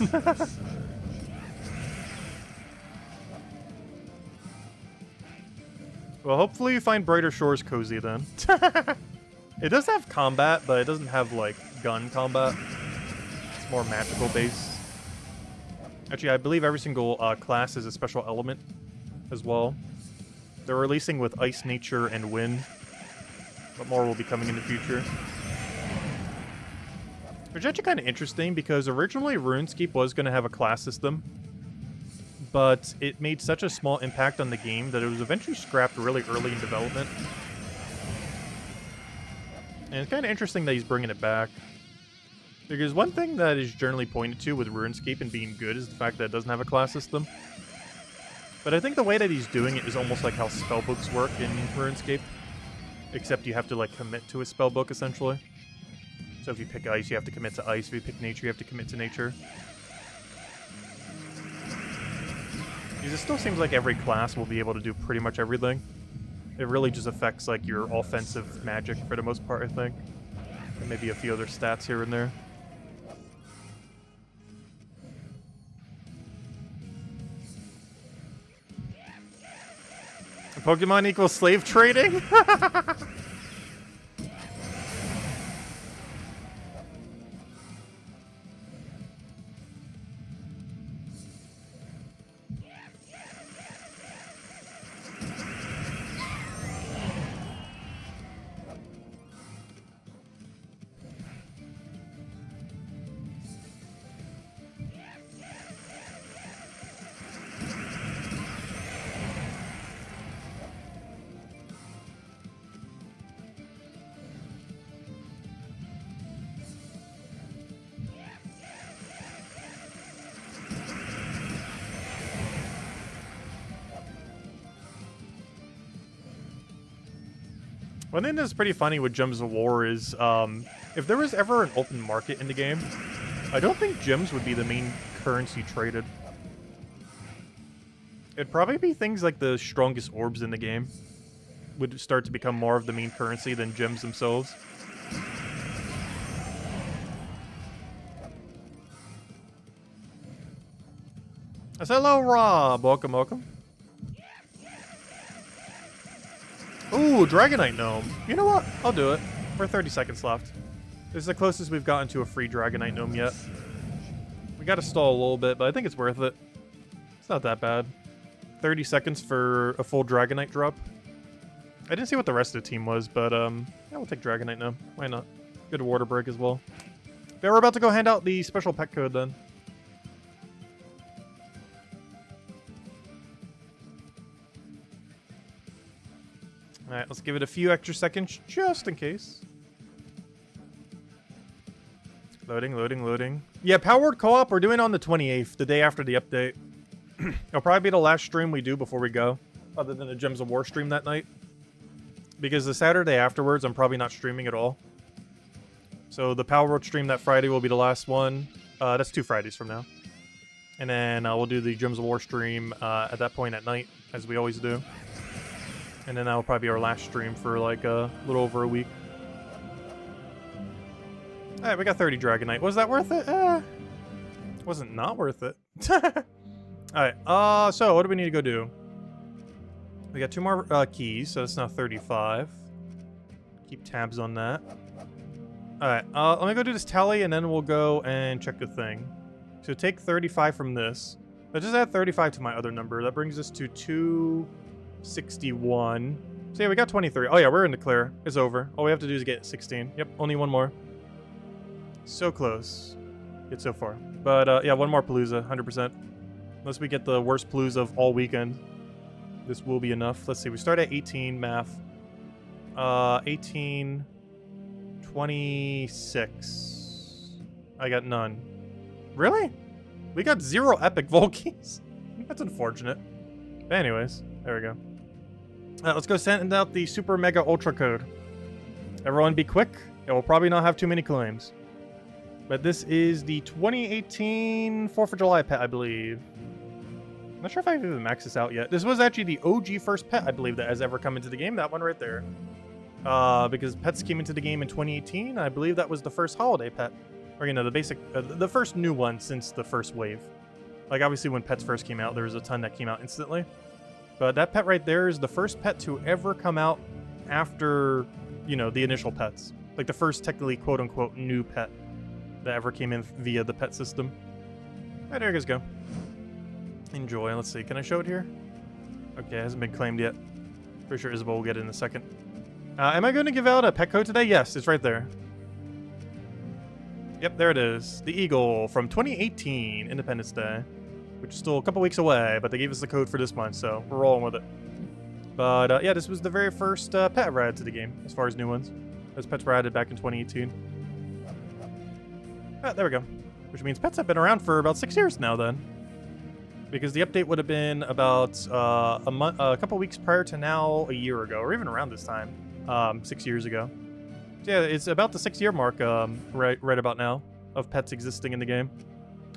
Well, hopefully you find Brighter Shores cozy then. It does have combat, but it doesn't have, like, gun combat. It's more magical based. Actually, I believe every single class is a special element as well. They're releasing with Ice, Nature, and Wind. But more will be coming in the future. Which is actually kind of interesting, because originally RuneScape was going to have a class system. But it made such a small impact on the game that it was eventually scrapped really early in development. And it's kind of interesting that he's bringing it back. Because one thing that is generally pointed to with RuneScape and being good is the fact that it doesn't have a class system. But I think the way that he's doing it is almost like how spellbooks work in RuneScape. Except you have to, like, commit to a spellbook, essentially. So if you pick Ice, you have to commit to Ice. If you pick Nature, you have to commit to Nature. Because it still seems like every class will be able to do pretty much everything. It really just affects, like, your offensive magic for the most part, I think. And maybe a few other stats here and there. Pokemon equals slave trading? One thing that's pretty funny with Gems of War is, if there was ever an open market in the game, I don't think gems would be the main currency traded. It'd probably be things like the strongest orbs in the game would start to become more of the main currency than gems themselves. I said hello, Rob. Welcome, welcome. Ooh, Dragonite Gnome. You know what? I'll do it. We're 30 seconds left. This is the closest we've gotten to a free Dragonite Gnome yet. We gotta stall a little bit, but I think it's worth it. It's not that bad. 30 seconds for a full Dragonite drop. I didn't see what the rest of the team was, but yeah, we'll take Dragonite Gnome. Why not? Good water break as well. Yeah, we're about to go hand out the special pet code then. Alright, let's give it a few extra seconds just in case. Loading, loading, loading. Yeah, Powered Co-op, we're doing on the 28th, the day after the update. It'll probably be the last stream we do before we go, other than the Gems of War stream that night. Because the Saturday afterwards, I'm probably not streaming at all. So the Power World stream that Friday will be the last one. That's 2 Fridays from now. And then we'll do the Gems of War stream at that point at night, as we always do. And then that'll probably be our last stream for like a little over a week. Alright, we got 30 Dragonite. Was that worth it? Wasn't not worth it. Alright, so what do we need to go do? We got 2 more keys, so that's now 35. Keep tabs on that. Alright, let me go do this tally, and then we'll go and check the thing. So take 35 from this. I just add 35 to my other number. That brings us to 261. So yeah, we got 23. Oh yeah, we're in the clear. It's over. All we have to do is get 16. Yep, only one more. So close. Get so far. But yeah, one more Palooza, 100%. Unless we get the worst Palooza of all weekend. This will be enough. Let's see, we start at 18 math. 18, 26. I got none. Really? We got 0 epic Volkeys. That's unfortunate. But anyways, there we go. Let's go send out the Super Mega Ultra code. Everyone be quick. It will probably not have too many claims. But this is the 2018 4th of July pet, I believe. I'm not sure if I've even maxed this out yet. This was actually the OG first pet, I believe, that has ever come into the game. That one right there. Because pets came into the game in 2018. I believe that was the first holiday pet. Or, you know, the basic, the first new one since the first wave. Like, obviously, when pets first came out, there was a ton that came out instantly. But that pet right there is the first pet to ever come out after, you know, the initial pets. Like the first technically quote-unquote new pet that ever came in via the pet system. Alright, there you guys go. Enjoy. Let's see. Can I show it here? Okay, it hasn't been claimed yet. Pretty sure Isabel will get it in a second. Am I going to give out a pet code today? Yes, it's right there. Yep, there it is. The Eagle from 2018, Independence Day. Which is still a couple weeks away, but they gave us the code for this month, so we're rolling with it. But yeah, this was the very first pet ever added to the game, as far as new ones. Those pets were added back in 2018. Ah, there we go. Which means pets have been around for about 6 years now then. Because the update would have been about a couple weeks prior to now, a year ago, or even around this time, 6 years ago. So yeah, it's about the 6-year mark right about now of pets existing in the game.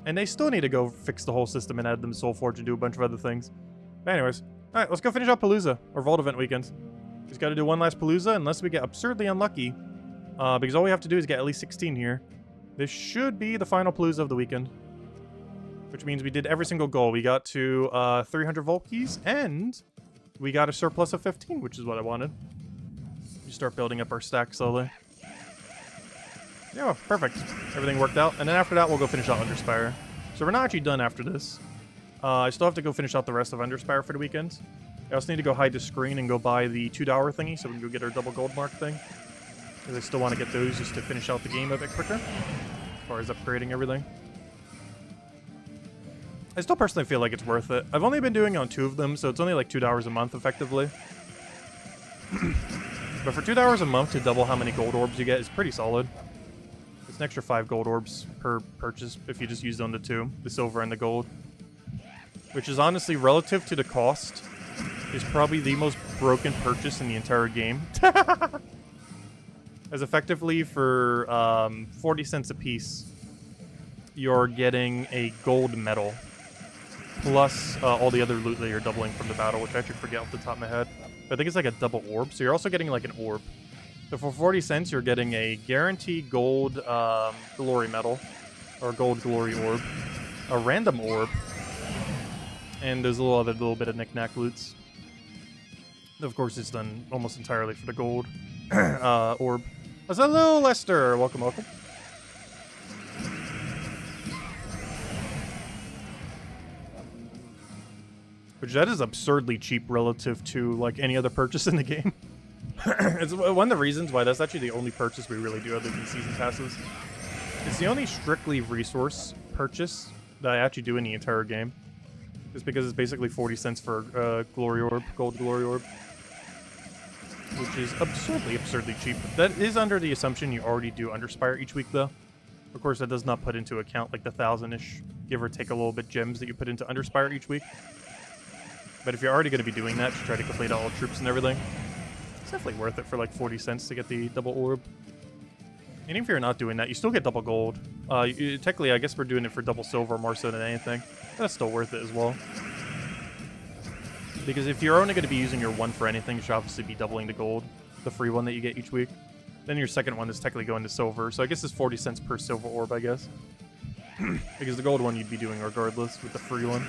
And they still need to go fix the whole system and add them to Soulforge and do a bunch of other things. But anyways, alright, let's go finish up Palooza, or Vault Event weekend. Just gotta do one last Palooza, unless we get absurdly unlucky. Because all we have to do is get at least 16 here. This should be the final Palooza of the weekend. Which means we did every single goal. We got to 300 Vault Keys, and we got a surplus of 15, which is what I wanted. We start building up our stack slowly. Yeah, perfect. Everything worked out. And then after that, we'll go finish out Underspire. So we're not actually done after this. I still have to go finish out the rest of Underspire for the weekend. I also need to go hide the screen and go buy the $2 thingy so we can go get our double gold mark thing. Because I still want to get those just to finish out the game a bit quicker. As far as upgrading everything. I still personally feel like it's worth it. I've only been doing it on 2 of them, so it's only like $2 a month effectively. But for $2 a month to double how many gold orbs you get is pretty solid. It's an extra 5 gold orbs per purchase if you just use on the 2, the silver and the gold. Which is honestly, relative to the cost, is probably the most broken purchase in the entire game. As effectively for 40 cents a piece, you're getting a gold medal. Plus all the other loot that you're doubling from the battle, which I actually forget off the top of my head. But I think it's like a double orb, so you're also getting like an orb. So for 40 cents, you're getting a guaranteed gold glory medal, or gold glory orb, a random orb, and there's a little bit of knick-knack loots. Of course, it's done almost entirely for the gold orb. Hello, Lester. Welcome, welcome. Which that is absurdly cheap relative to like any other purchase in the game. It's one of the reasons why that's actually the only purchase we really do other than season passes. It's the only strictly resource purchase that I actually do in the entire game. Just because it's basically 40 cents for glory orb, gold glory orb. Which is absurdly cheap. That is under the assumption you already do Underspire each week though. Of course that does not put into account like the 1,000-ish, give or take a little bit, gems that you put into Underspire each week. But if you're already going to be doing that to try to complete all troops and everything, it's definitely worth it for like 40 cents to get the double orb. And even if you're not doing that, you still get double gold. Technically, I guess we're doing it for double silver more so than anything. That's still worth it as well. Because if you're only going to be using your one for anything, you should obviously be doubling the gold, the free one that you get each week. Then your second one is technically going to silver, so I guess it's 40 cents per silver orb, I guess. Because the gold one you'd be doing regardless with the free one.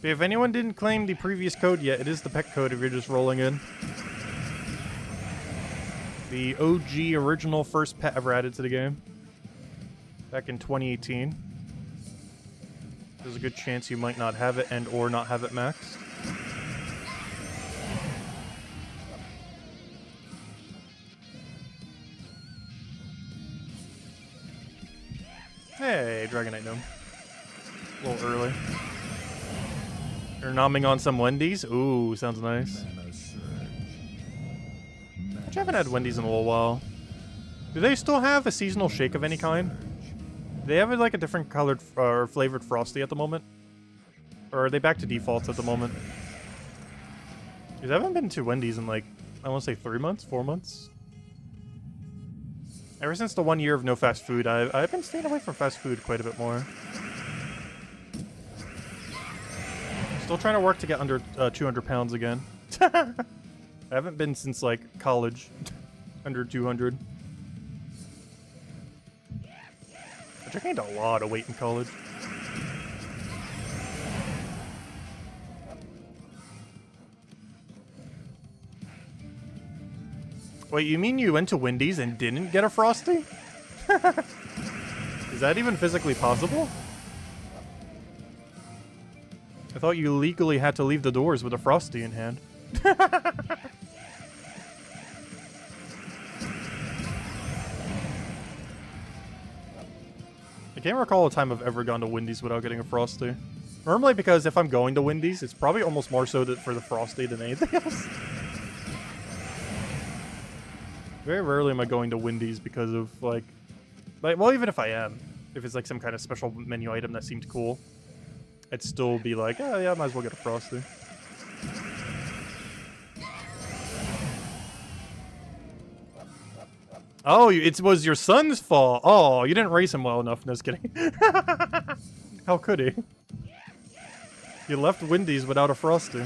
If anyone didn't claim the previous code yet, it is the pet code if you're just rolling in. The OG original first pet ever added to the game. Back in 2018. There's a good chance you might not have it and or not have it maxed. Hey, Dragonite Gnome. A little early. You're nomming on some Wendy's? Ooh, sounds nice. I haven't had Wendy's in a little while. Do they still have a seasonal shake of any kind? Do they have like a different colored or flavored Frosty at the moment? Or are they back to defaults at the moment? Because I haven't been to Wendy's in like, I want to say 3 months, 4 months? Ever since the 1 year of no fast food, I've been staying away from fast food quite a bit more. Still trying to work to get under 200 pounds again. I haven't been since like college. Under 200. Which I gained a lot of weight in college. Wait, you mean you went to Wendy's and didn't get a Frosty? Is that even physically possible? I thought you legally had to leave the doors with a Frosty in hand. I can't recall a time I've ever gone to Wendy's without getting a Frosty. Normally because if I'm going to Wendy's, it's probably almost more so for the Frosty than anything else. Very rarely am I going to Wendy's because of, like, well, even if I am, if it's, like, some kind of special menu item that seemed cool, I'd still be like, oh, yeah, I might as well get a Frosty. Oh, it was your son's fault. Oh, you didn't raise him well enough. No, just kidding. How could he? You left Wendy's without a Frosty.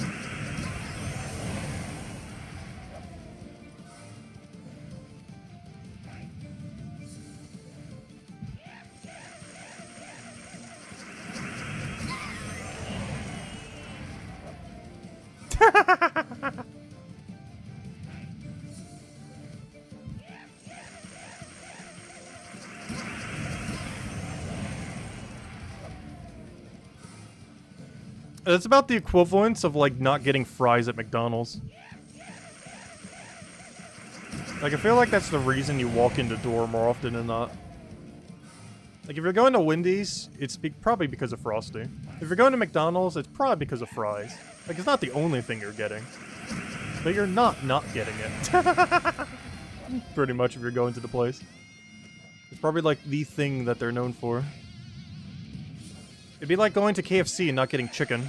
It's about the equivalence of, like, not getting fries at McDonald's. Like, I feel like that's the reason you walk in the door more often than not. Like, if you're going to Wendy's, it's probably because of Frosty. If you're going to McDonald's, it's probably because of fries. Like, it's not the only thing you're getting. But you're not getting it. Pretty much if you're going to the place. It's probably, like, the thing that they're known for. It'd be like going to KFC and not getting chicken.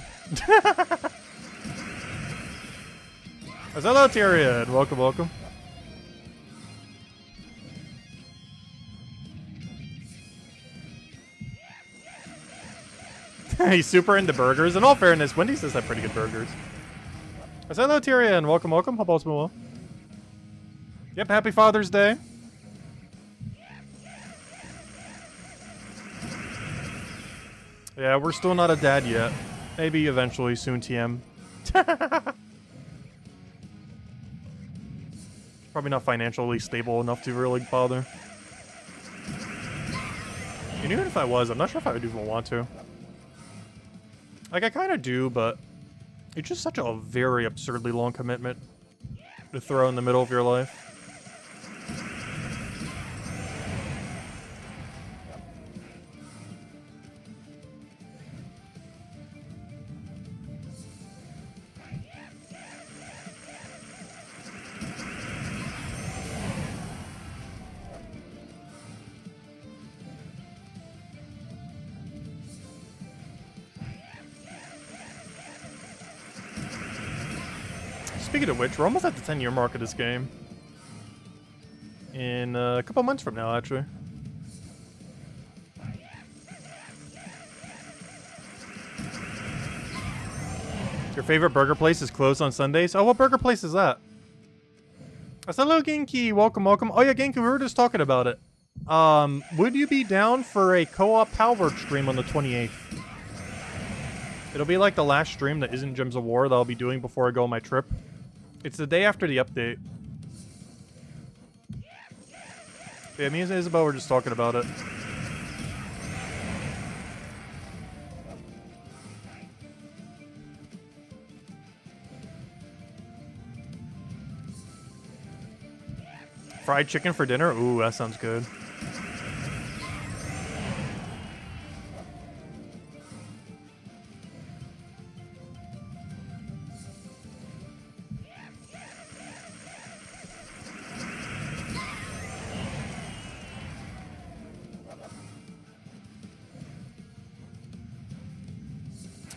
Hello, Tyrion. Welcome, welcome. He's super into burgers. In all fairness, Wendy's does have pretty good burgers. Hello, Tyrion. Welcome, welcome. Hope all's been well. Yep, happy Father's Day. Yeah, we're still not a dad yet. Maybe eventually, soon, TM. Probably not financially stable enough to really bother. And even if I was, I'm not sure if I would even want to. Like, I kind of do, but it's just such a very absurdly long commitment to throw in the middle of your life. Speaking of which, we're almost at the 10-year mark of this game. In a couple months from now, actually. Your favorite burger place is closed on Sundays? Oh, what burger place is that? Hello, Genki. Welcome, welcome. Oh, yeah, Genki, we were just talking about it. Would you be down for a co-op Power stream on the 28th? It'll be like the last stream that isn't Gems of War that I'll be doing before I go on my trip. It's the day after the update. Yeah, me and Isabel were just talking about it. Fried chicken for dinner? Ooh, that sounds good.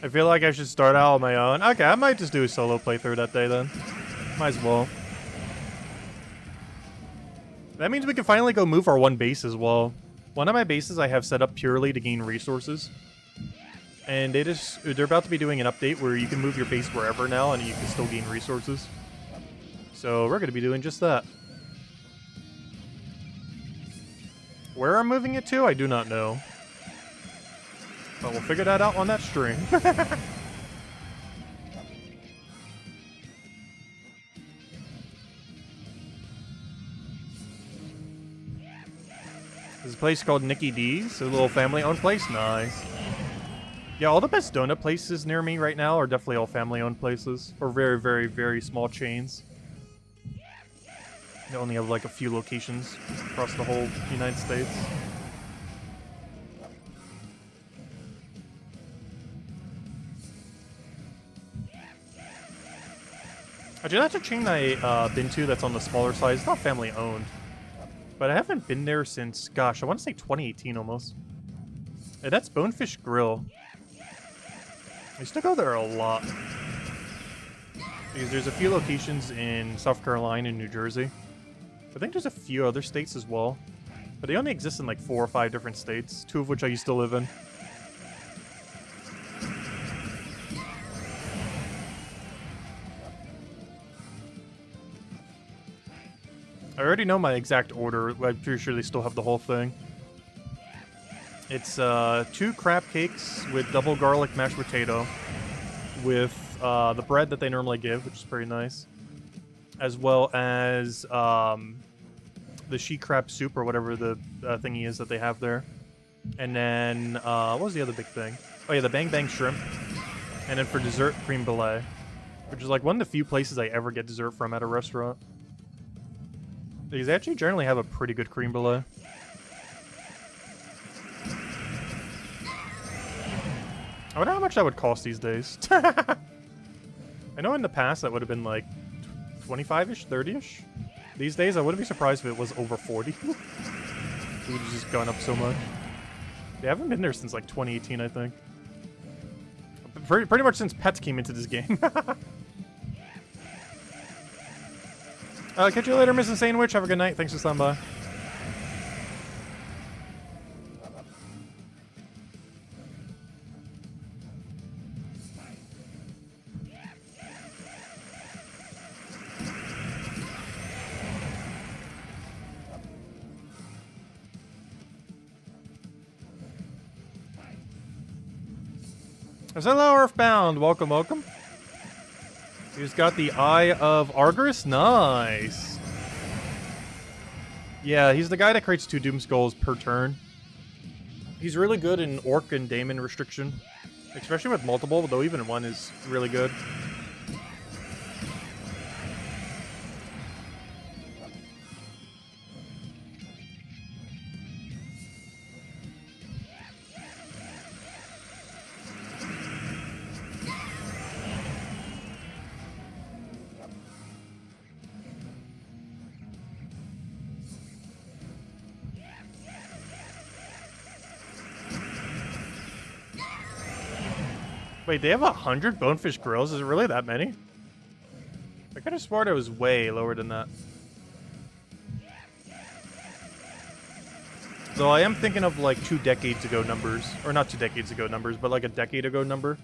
I feel like I should start out on my own. Okay, I might just do a solo playthrough that day then. Might as well. That means we can finally go move our one base as well. One of my bases I have set up purely to gain resources. And they're about to be doing an update where you can move your base wherever now and you can still gain resources. So we're going to be doing just that. Where I'm moving it to, I do not know. But we'll figure that out on that stream. There's a place called Nicky D's, a little family-owned place. Nice. Yeah, all the best donut places near me right now are definitely all family-owned places. Or very, very, very small chains. They only have like a few locations across the whole United States. Actually, that's a chain I've been to that's on the smaller side. It's not family owned. But I haven't been there since, gosh, I want to say 2018 almost. Hey, that's Bonefish Grill. I used to go there a lot. Because there's a few locations in South Carolina and New Jersey. I think there's a few other states as well. But they only exist in like 4 or 5 different states, 2 of which I used to live in. I already know my exact order. I'm pretty sure they still have the whole thing. It's 2 crab cakes with double garlic mashed potato with the bread that they normally give, which is pretty nice. As well as the she crab soup or whatever the thingy is that they have there. And then, what was the other big thing? Oh yeah, the bang bang shrimp. And then for dessert, cream brulee. Which is like one of the few places I ever get dessert from at a restaurant. Because they actually generally have a pretty good cream brulee. I wonder how much that would cost these days. I know in the past that would have been like 25-ish, 30-ish. These days, I wouldn't be surprised if it was over 40. It would have just gone up so much. They haven't been there since like 2018, I think. Pretty much since pets came into this game. Catch you later, Miss Insane Witch. Have a good night. Thanks for stopping by. Hello, Earthbound. Welcome, welcome. He's got the Eye of Argus. Nice. Yeah, he's the guy that creates 2 Doom Skulls per turn. He's really good in Orc and Daemon restriction. Especially with multiple, though even one is really good. Wait, they have 100 Bonefish Grills? Is it really that many? I could have sworn it was way lower than that. Though I am thinking of like 2 decades ago numbers. Or not 2 decades ago numbers, but like a decade ago number.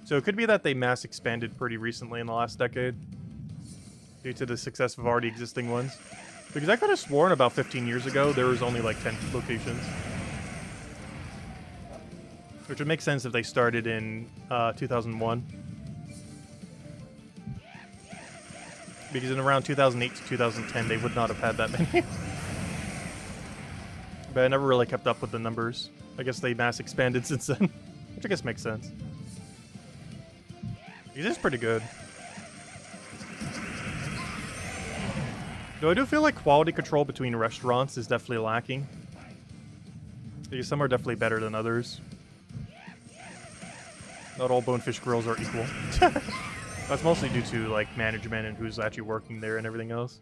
So it could be that they mass expanded pretty recently in the last decade. Due to the success of already existing ones. Because I could have sworn about 15 years ago there was only like 10 locations. Which would make sense if they started in 2001. Because in around 2008 to 2010, they would not have had that many. But I never really kept up with the numbers. I guess they mass expanded since then, which I guess makes sense. He's just pretty good. Though I do feel like quality control between restaurants is definitely lacking. Because some are definitely better than others. Not all Bonefish Grills are equal. That's mostly due to like management and who's actually working there and everything else.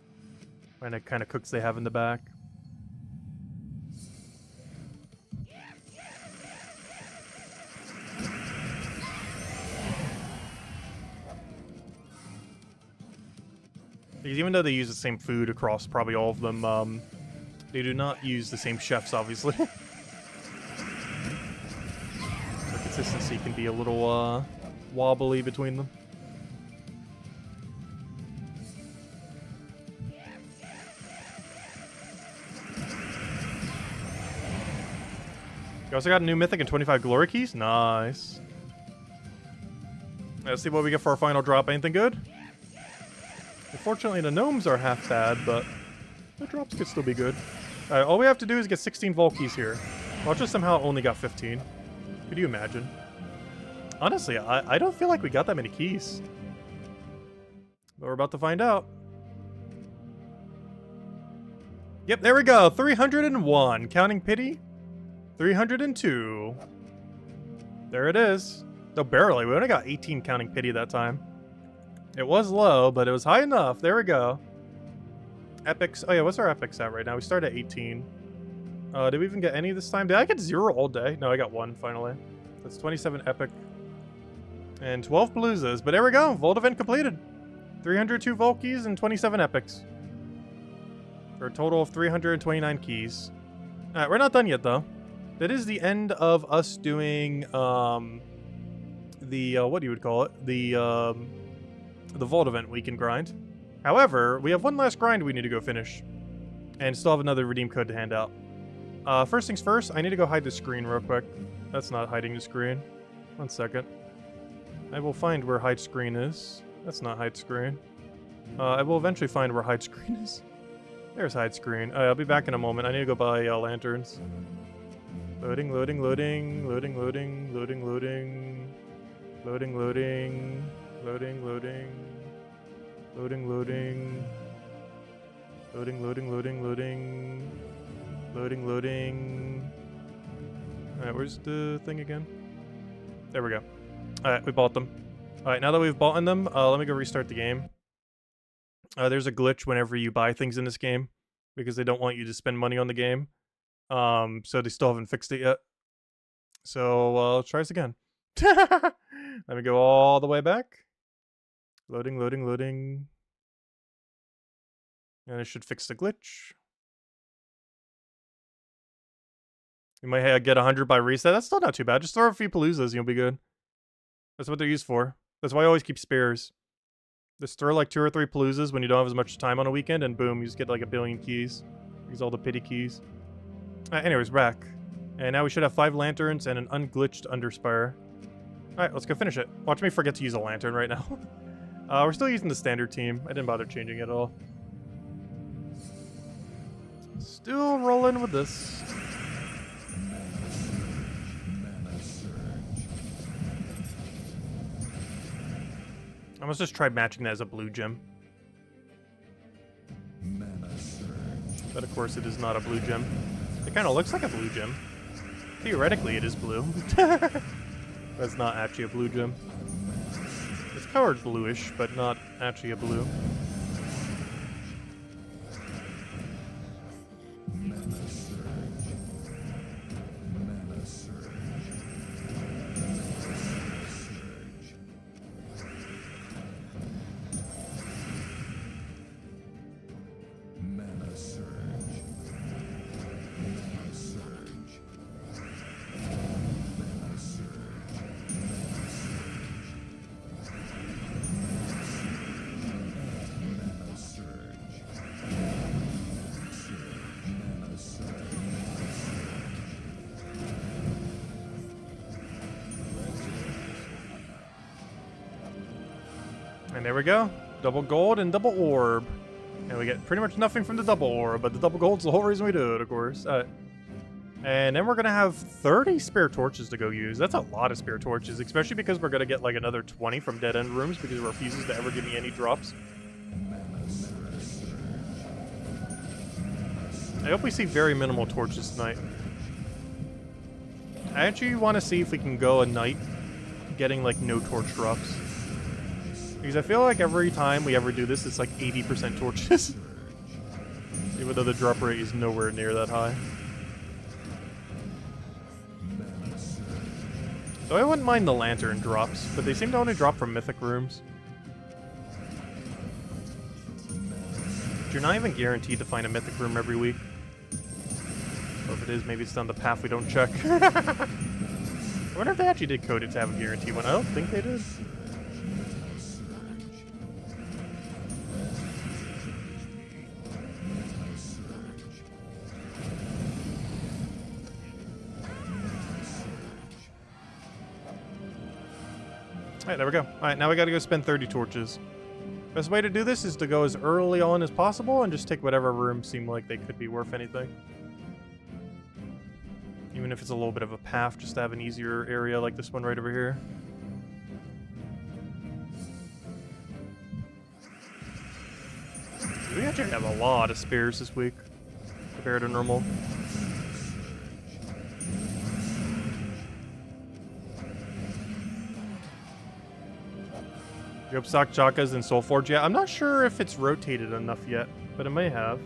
And the kind of cooks they have in the back. Because even though they use the same food across probably all of them, they do not use the same chefs, obviously. So consistency can be a little wobbly between them. You also got a new mythic and 25 glory keys? Nice. Let's see what we get for our final drop. Anything good? Unfortunately, the gnomes are half bad, but the drops could still be good. Alright, all we have to do is get 16 vault keys here. Watch us somehow only got 15. Could you imagine? Honestly, I don't feel like we got that many keys. But we're about to find out. Yep, there we go. 301. Counting pity. 302. There it is. No, barely. We only got 18 counting pity that time. It was low, but it was high enough. There we go. Epics. Oh yeah, what's our epics at right now? We started at 18. Did we even get any this time? Did I get 0 all day? No, I got 1 finally. That's 27 epic. And 12 Paloozas. But there we go. Vault event completed. 302 vault keys and 27 epics. For a total of 329 keys. Alright, we're not done yet though. That is the end of us doing the what do you would call it? The vault event weekend grind. However, we have one last grind we need to go finish. And still have another redeem code to hand out. First things first, I need to go hide the screen real quick. That's not hiding the screen. 1 second. I will find where hide screen is. That's not hide screen. I will eventually find where hide screen is. There's hide screen. I'll be back in a moment. I need to go buy lanterns. Loading, loading, loading, loading, loading, loading, loading, loading, loading, loading, loading, loading, loading, loading, loading, loading, loading, loading, loading. Alright, where's the thing again? There we go. Alright, we bought them. Alright, now that we've bought them, let me go restart the game. There's a glitch whenever you buy things in this game, because they don't want you to spend money on the game. So they still haven't fixed it yet. So, let's try this again. Let me go all the way back. Loading, loading, loading. And it should fix the glitch. You might get 100 by reset. That's still not too bad. Just throw a few Paloozas and you'll be good. That's what they're used for. That's why I always keep spares. Just throw like 2 or 3 Paloozas when you don't have as much time on a weekend, and boom, you just get like a billion keys. Use all the pity keys. Anyways, back. And now we should have 5 lanterns and an unglitched Underspire. Alright, let's go finish it. Watch me forget to use a lantern right now. We're still using the standard team. I didn't bother changing it at all. Still rolling with this. I must just try matching that as a blue gem. But of course it is not a blue gem. It kind of looks like a blue gem. Theoretically it is blue. That's not actually a blue gem. It's colored bluish, but not actually a blue. And there we go. Double gold and double orb. And we get pretty much nothing from the double orb, but the double gold's the whole reason we do it, of course. And then we're going to have 30 spare torches to go use. That's a lot of spare torches, especially because we're going to get like another 20 from dead end rooms because it refuses to ever give me any drops. I hope we see very minimal torches tonight. I actually want to see if we can go a night getting like no torch drops. Because I feel like every time we ever do this, it's like 80% torches. Even though the drop rate is nowhere near that high. So I wouldn't mind the lantern drops, but they seem to only drop from mythic rooms. You're not even guaranteed to find a mythic room every week. Or if it is, maybe it's down the path we don't check. I wonder if they actually did code it to have a guarantee one. I don't think they did. Alright, there we go. Alright, now we gotta go spend 30 torches. Best way to do this is to go as early on as possible and just take whatever rooms seem like they could be worth anything. Even if it's a little bit of a path, just to have an easier area like this one right over here. We actually have a lot of spares this week, compared to normal. You have stock Chakas and Soulforge yet? I'm not sure if it's rotated enough yet, but it may have.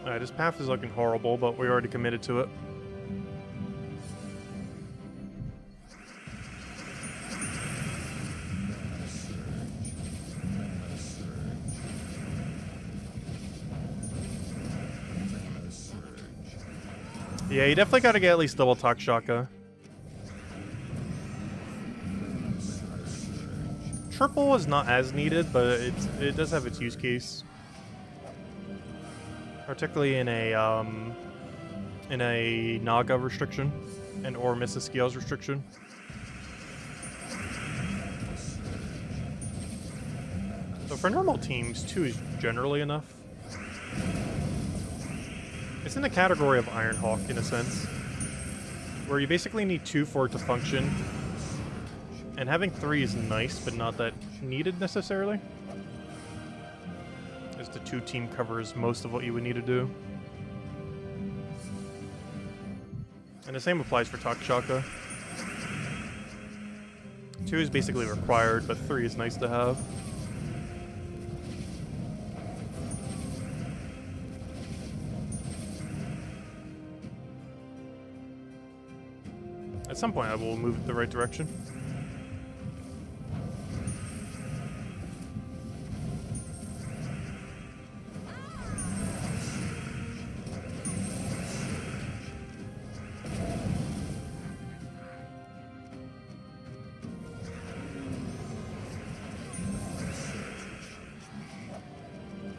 Alright, this path is looking horrible, but we already committed to it. Yeah, you definitely gotta get at least double Talk Shaka. Triple is not as needed, but it does have its use case. Particularly in a Naga restriction and or Mrs. Scales restriction. So for normal teams, 2 is generally enough. It's in the category of Ironhawk in a sense, where you basically need 2 for it to function, and having 3 is nice, but not that needed necessarily. As the 2 team covers most of what you would need to do. And the same applies for Takshaka. 2 is basically required, but 3 is nice to have. At some point I will move it the right direction.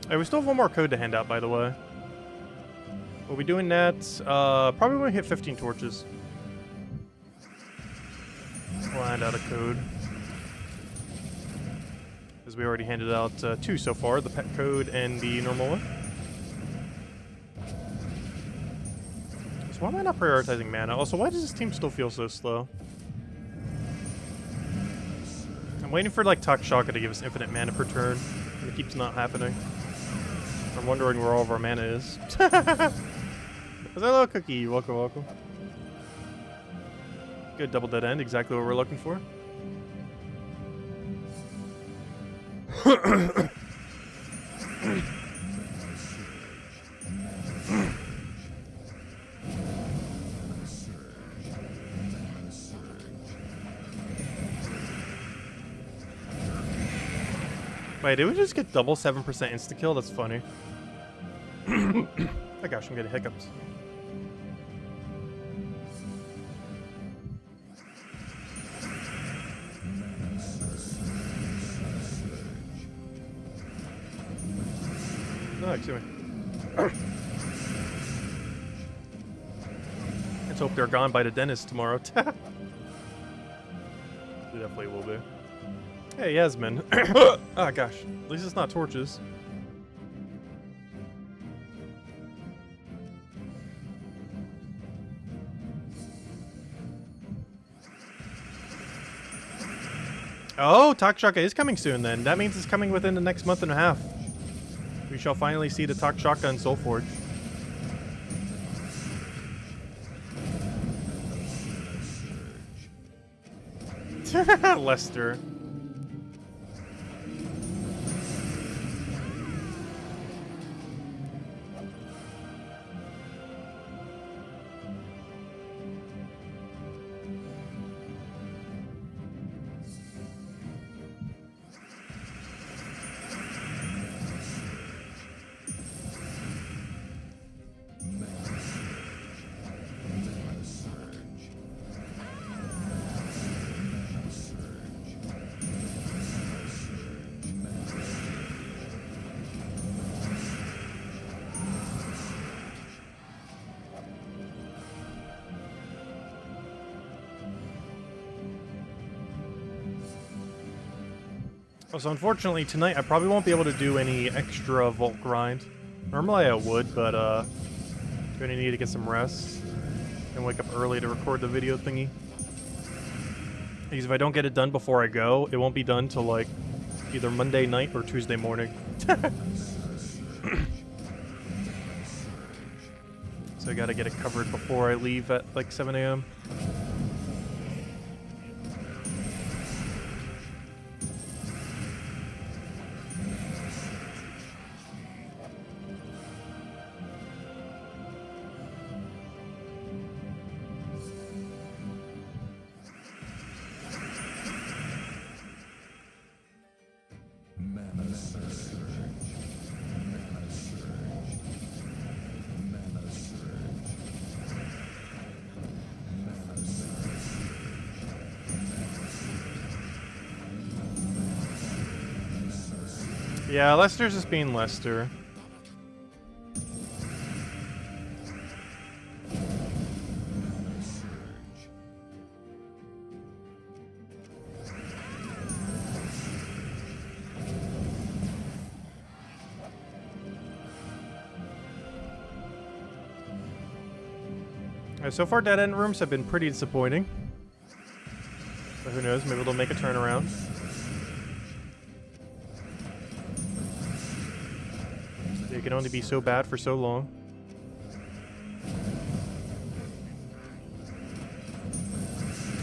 Hey, we still have one more code to hand out, by the way. We'll be doing that, probably when we hit 15 torches. We'll hand out a code. Because we already handed out 2 so far, the pet code and the normal one. So why am I not prioritizing mana? Also, why does this team still feel so slow? I'm waiting for, like, Takshaka to give us infinite mana per turn, and it keeps not happening. I'm wondering where all of our mana is. Hello, Cookie. Welcome, welcome. Good double dead end. Exactly what we're looking for. Wait, did we just get double 7% insta-kill? That's funny. Oh gosh, I'm getting hiccups. No, excuse me. Let's hope they're gone by the dentist tomorrow. They definitely will be. Hey, Yasmin. Oh, gosh. At least it's not torches. Oh, Takshaka is coming soon then. That means it's coming within the next month and a half. We shall finally see the Takshaka in Soulforge. Lester. So unfortunately tonight I probably won't be able to do any extra vault grind. Normally I would, but I'm gonna need to get some rest and wake up early to record the video thingy. Because if I don't get it done before I go, it won't be done till like either Monday night or Tuesday morning. So I gotta get it covered before I leave at like 7 a.m. Yeah, Lester's just being Lester. So far, dead end rooms have been pretty disappointing. But who knows, maybe they'll make a turnaround. They can only be so bad for so long.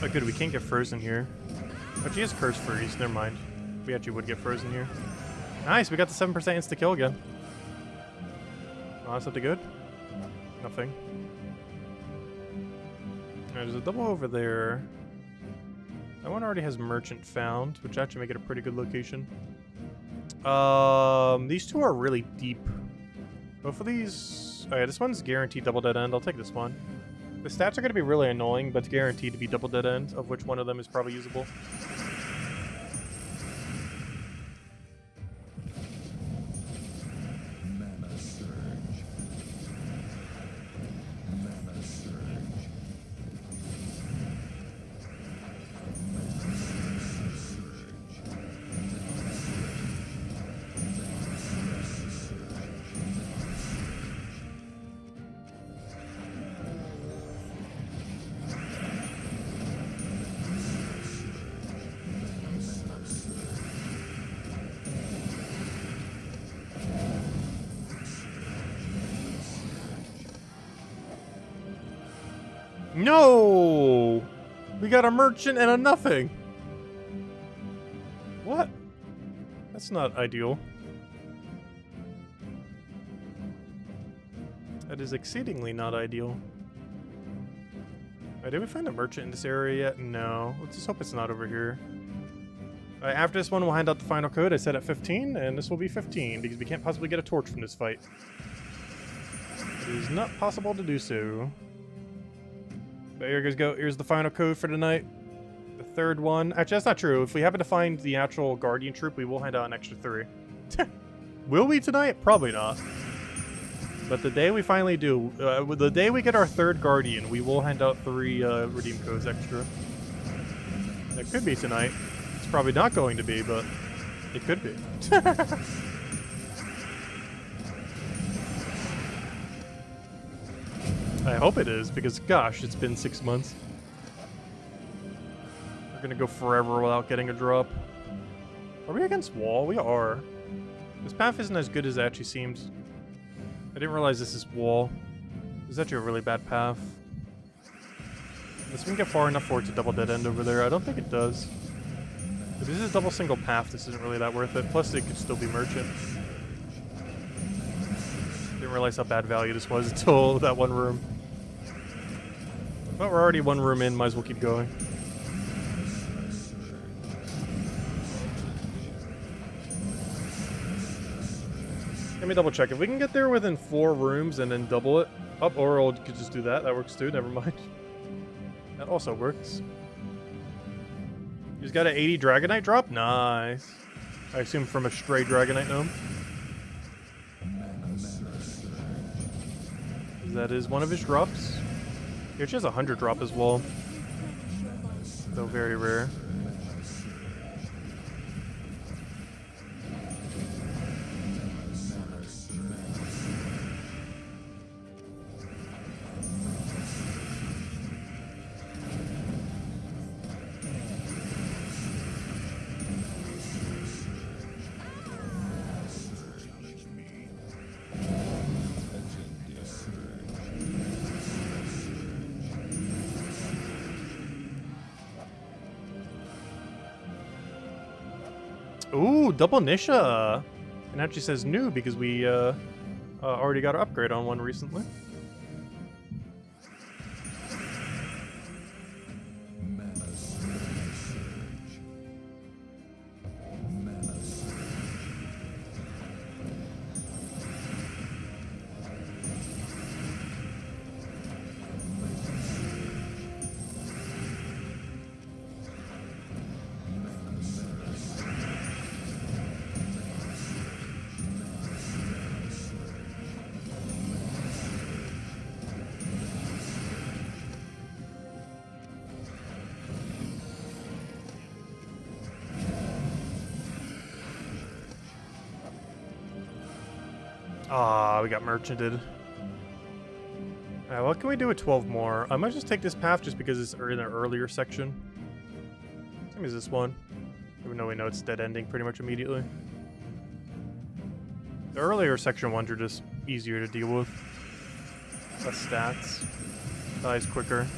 Oh good, we can't get frozen here. Oh, she has curse freeze, never mind. We actually would get frozen here. Nice, we got the 7% insta-kill again. Oh, that's something good? Nothing. There's a double over there. That one already has merchant found, which actually make it a pretty good location. These two are really deep. Both of these... Oh yeah, this one's guaranteed double dead end. I'll take this one. The stats are going to be really annoying, but it's guaranteed to be double dead end, of which one of them is probably usable. No! We got a merchant and a nothing. What? That's not ideal. That is exceedingly not ideal. Did we find a merchant in this area yet? No. Let's just hope it's not over here. After this one, we'll hand out the final code. I said at 15, and this will be 15, because we can't possibly get a torch from this fight. It is not possible to do so. But here goes go. Here's the final code for tonight. The third one. Actually, that's not true. If we happen to find the actual Guardian troop, we will hand out an extra 3. Will we tonight? Probably not. But the day we finally do, the day we get our 3rd Guardian, we will hand out 3 redeem codes extra. That could be tonight. It's probably not going to be, but it could be. I hope it is, because gosh, it's been 6 months. We're gonna go forever without getting a drop. Are we against wall? We are. This path isn't as good as it actually seems. I didn't realize this is wall. This is actually a really bad path. Unless we can get far enough for it to double dead end over there. I don't think it does. If this is a double single path, this isn't really that worth it. Plus, it could still be merchant. Didn't realize how bad value this was until that one room. But we're already 1 room in, might as well keep going. Let me double check. If we can get there within 4 rooms and then double it. Oh, or we could just do that. That works too. Never mind. That also works. He's got an 80 Dragonite drop? Nice. I assume from a stray Dragonite gnome. That is one of his drops. He actually has a 100 drop as well. Though very rare. Ooh, double Nisha! And actually says new because we already got an upgrade on one recently. Ah, we got merchanted. Alright, what can we do with 12 more? I might just take this path just because it's in an earlier section. Same as this one. Even though we know it's dead ending pretty much immediately. The earlier section ones are just easier to deal with. Less stats. Dies quicker.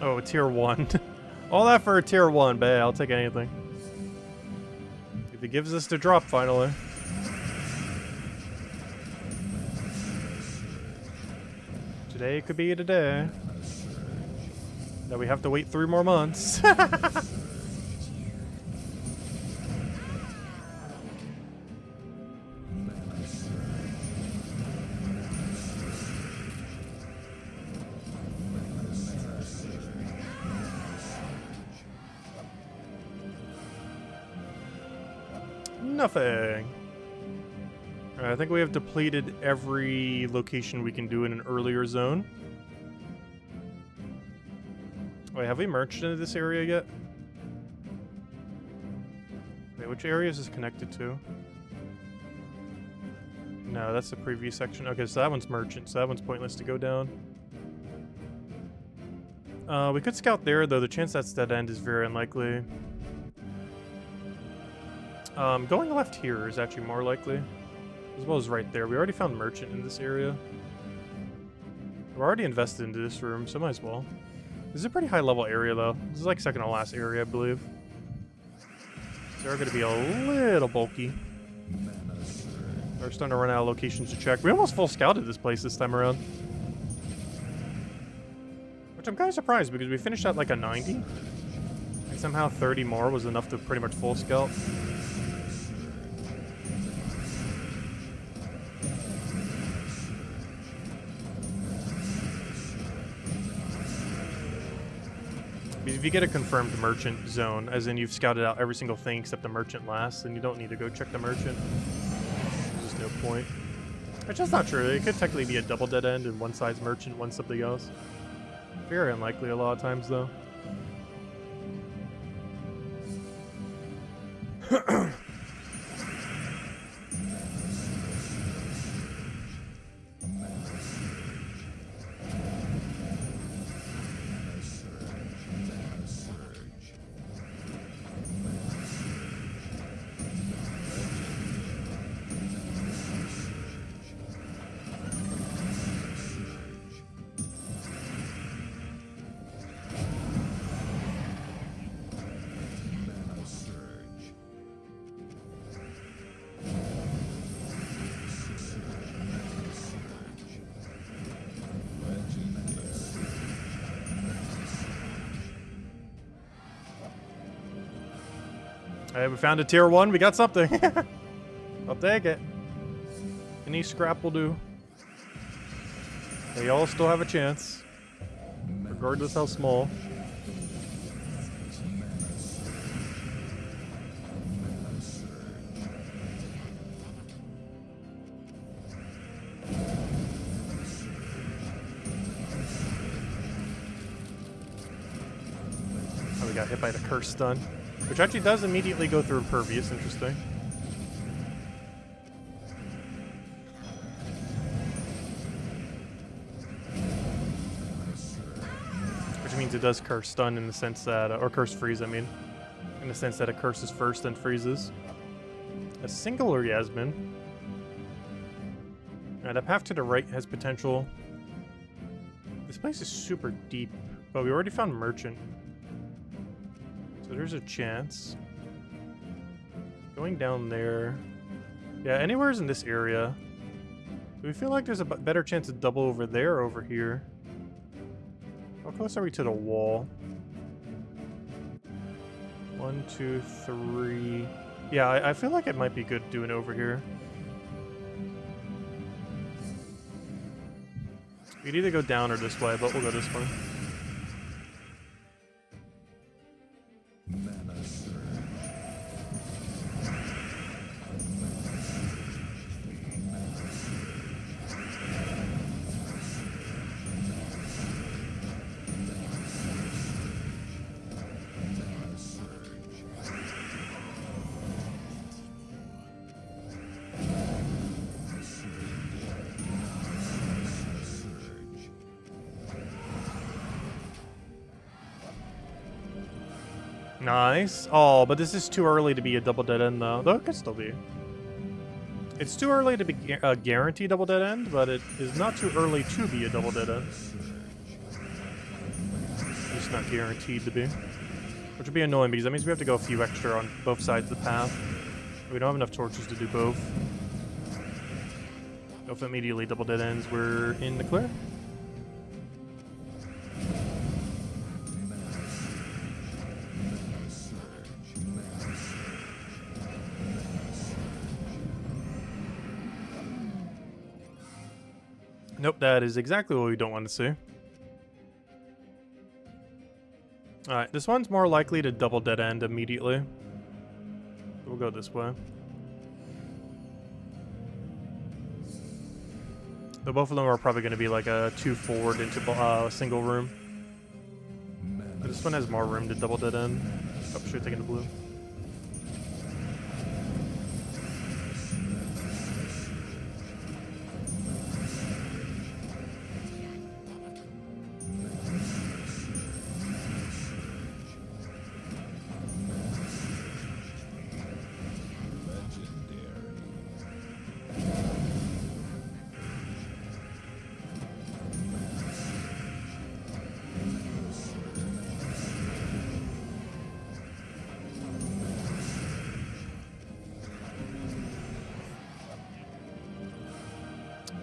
Oh, tier 1. All that for a tier 1, but hey, I'll take anything. If it gives us the drop finally. Today could be today. That we have to wait 3 more months. Nothing. Alright, I think we have depleted every location we can do in an earlier zone. Wait, have we merged into this area yet? Wait, which area is this connected to? No, that's the previous section. Okay, so that one's merchant, so that one's pointless to go down. We could scout there, though the chance that's dead end is very unlikely. Going left here is actually more likely. As well as right there. We already found merchant in this area. We're already invested into this room, so might as well. This is a pretty high level area, though. This is like second to last area, I believe. So they're going to be a little bulky. We're starting to run out of locations to check. We almost full scouted this place this time around. Which I'm kind of surprised, because we finished at like a 90. And somehow 30 more was enough to pretty much full scout. If you get a confirmed merchant zone, as in you've scouted out every single thing except the merchant last, then you don't need to go check the merchant. There's just no point. Which is not true. It could technically be a double dead end and one side's merchant, one something else. Very unlikely a lot of times, though. Hey, we found a tier 1. We got something. I'll take it. Any scrap will do. They all still have a chance, regardless how small. Oh, we got hit by the curse stun. Which actually does immediately go through impervious, interesting. Which means it does curse stun in the sense that, or curse freeze, I mean. In the sense that it curses first, then freezes. A singular Yasmin. Alright, that path to the right has potential. This place is super deep, but we already found merchant. So there's a chance. Going down there. Yeah, anywhere's in this area. Do we feel like there's a better chance to double over there or over here? How close are we to the wall? 1, 2, 3. Yeah, I feel like it might be good doing over here. We'd either go down or this way, but we'll go this way. Nice. Oh, but this is too early to be a double dead end, though. Though it could still be. It's too early to be a guaranteed double dead end, but it is not too early to be a double dead end. It's not guaranteed to be. Which would be annoying because that means we have to go a few extra on both sides of the path. We don't have enough torches to do both. If immediately double dead ends, we're in the clear. Nope, that is exactly what we don't want to see. Alright, this one's more likely to double dead end immediately. We'll go this way. Though both of them are probably going to be like a 2 forward into a single room. But this one has more room to double dead end. Oh, should have taken the blue.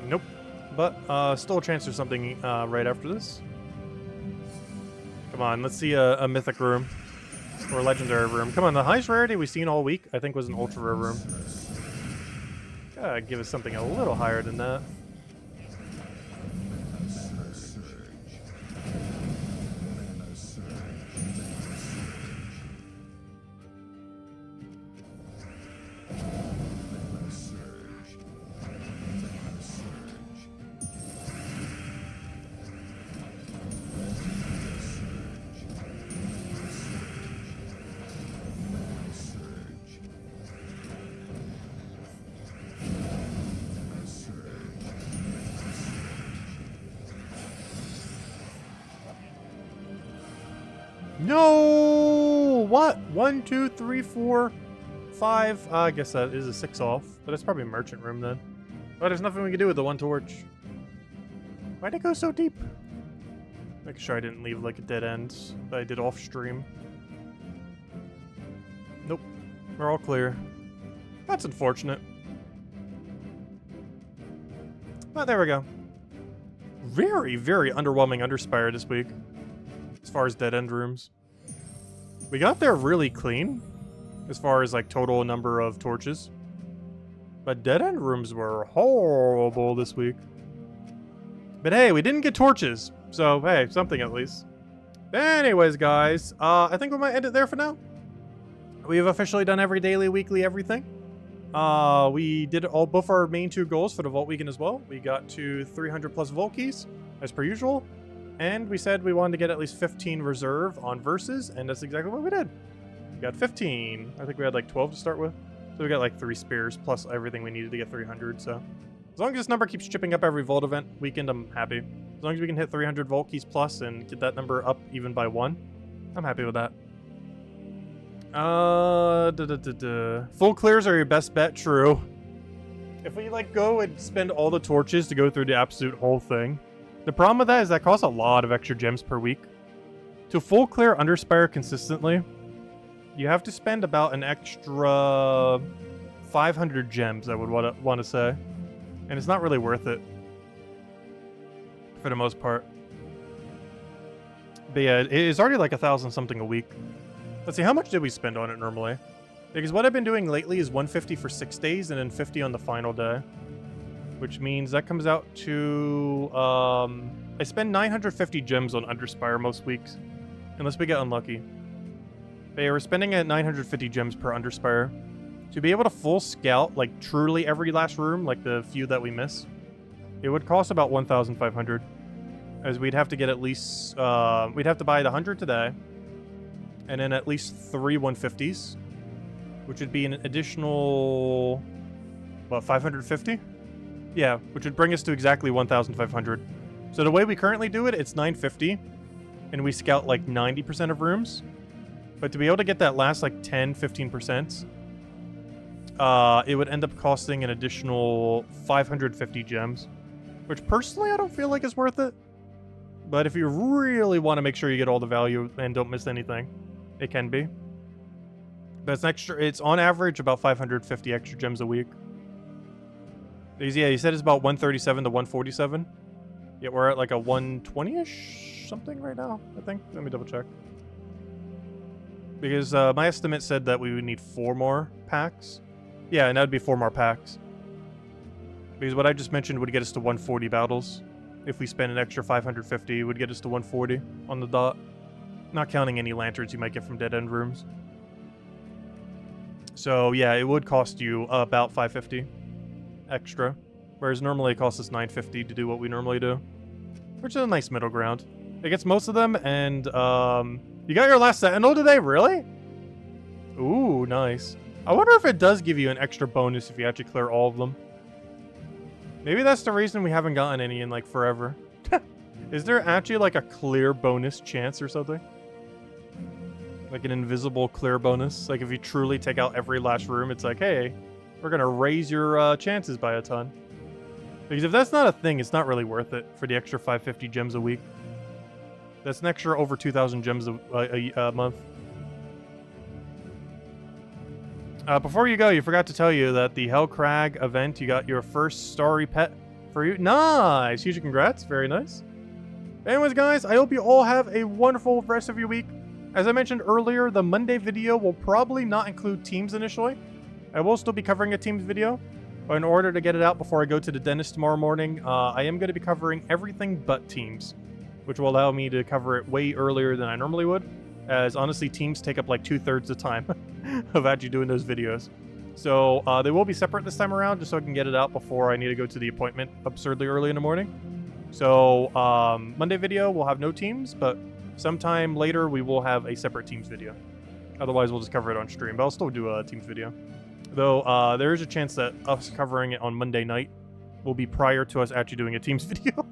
Nope. But still a chance for something right after this. Come on, let's see a mythic room. Or a legendary room. Come on, the highest rarity we've seen all week, I think, was an ultra rare room. Gotta give us something a little higher than that. No! What? 1, 2, 3, 4, 5. I guess that is a 6 off, but it's probably a merchant room then. But there's nothing we can do with the 1 torch. Why'd it go so deep? Make sure I didn't leave like a dead end that I did off stream. Nope. We're all clear. That's unfortunate. But there we go. Very, very underwhelming Underspire this week. As far as dead end rooms. We got there really clean. As far as like total number of torches. But dead end rooms were horrible this week. But hey, we didn't get torches. So hey, something at least. Anyways, guys. I think we might end it there for now. We've officially done every daily, weekly, everything. We did both our main 2 goals for the Vault Weekend as well. We got to 300 plus Vault Keys, as per usual. And we said we wanted to get at least 15 reserve on Versus, and that's exactly what we did. We got 15. I think we had like 12 to start with. So we got like 3 spears plus everything we needed to get 300, so. As long as this number keeps chipping up every Vault event weekend, I'm happy. As long as we can hit 300 Vault Keys plus and get that number up even by 1, I'm happy with that. Full clears are your best bet, true. If we like go and spend all the torches to go through the absolute whole thing, the problem with that is that costs a lot of extra gems per week. To full clear Underspire consistently, you have to spend about an extra 500 gems, I would want to say. And it's not really worth it. For the most part. But yeah, it's already like 1,000 something a week. Let's see, how much did we spend on it normally? Because what I've been doing lately is 150 for 6 days and then 50 on the final day. Which means that comes out to... I spend 950 gems on Underspire most weeks. Unless we get unlucky. But yeah, we're spending at 950 gems per Underspire. To be able to full scout, like, truly every last room, like the few that we miss, it would cost about 1,500. As we'd have to get at least... we'd have to buy the 100 today. And then at least 3 150s. Which would be an additional... what, 550? Yeah, which would bring us to exactly 1,500. So the way we currently do it, it's 950. And we scout like 90% of rooms. But to be able to get that last like 10, 15%, it would end up costing an additional 550 gems. Which personally I don't feel like is worth it. But if you really want to make sure you get all the value and don't miss anything, it can be. But it's extra. It's on average about 550 extra gems a week. Because yeah, you said it's about 137 to 147. Yeah, we're at like a 120-ish something right now, I think. Let me double check. Because my estimate said that we would need 4 more packs. Yeah, and that would be 4 more packs. Because what I just mentioned would get us to 140 battles. If we spend an extra 550, it would get us to 140 on the dot. Not counting any lanterns you might get from dead end rooms. So yeah, it would cost you about 550 extra. Whereas normally it costs us $9.50 to do what we normally do. Which is a nice middle ground. It gets most of them, and, you got your last Sentinel today? Really? Ooh, nice. I wonder if it does give you an extra bonus if you actually clear all of them. Maybe that's the reason we haven't gotten any in, like, forever. Is there actually, like, a clear bonus chance or something? Like an invisible clear bonus? Like, if you truly take out every last room, it's like, hey, we're gonna raise your chances by a ton. Because if that's not a thing, it's not really worth it for the extra 550 gems a week. That's an extra over 2,000 gems a month. Before you go, you forgot to tell you that the Hellcrag event, you got your first starry pet for you. Nice! Huge congrats. Very nice. Anyways, guys, I hope you all have a wonderful rest of your week. As I mentioned earlier, the Monday video will probably not include teams initially. I will still be covering a teams video. But in order to get it out before I go to the dentist tomorrow morning, I am going to be covering everything but teams, which will allow me to cover it way earlier than I normally would, as honestly, teams take up like 2/3 the time of actually doing those videos. So they will be separate this time around, just so I can get it out before I need to go to the appointment absurdly early in the morning. So Monday video, we'll have no teams, but sometime later we will have a separate teams video. Otherwise, we'll just cover it on stream, but I'll still do a teams video. Though, there is a chance that us covering it on Monday night will be prior to us actually doing a Teams video.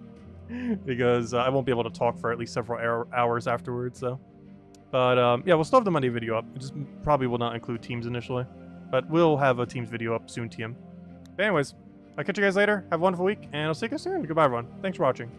Because I won't be able to talk for at least several hours afterwards, so. But, yeah, we'll still have the Monday video up. It just probably will not include Teams initially. But we'll have a Teams video up soon, TM. But anyways, I'll catch you guys later. Have a wonderful week, and I'll see you guys soon. Goodbye, everyone. Thanks for watching.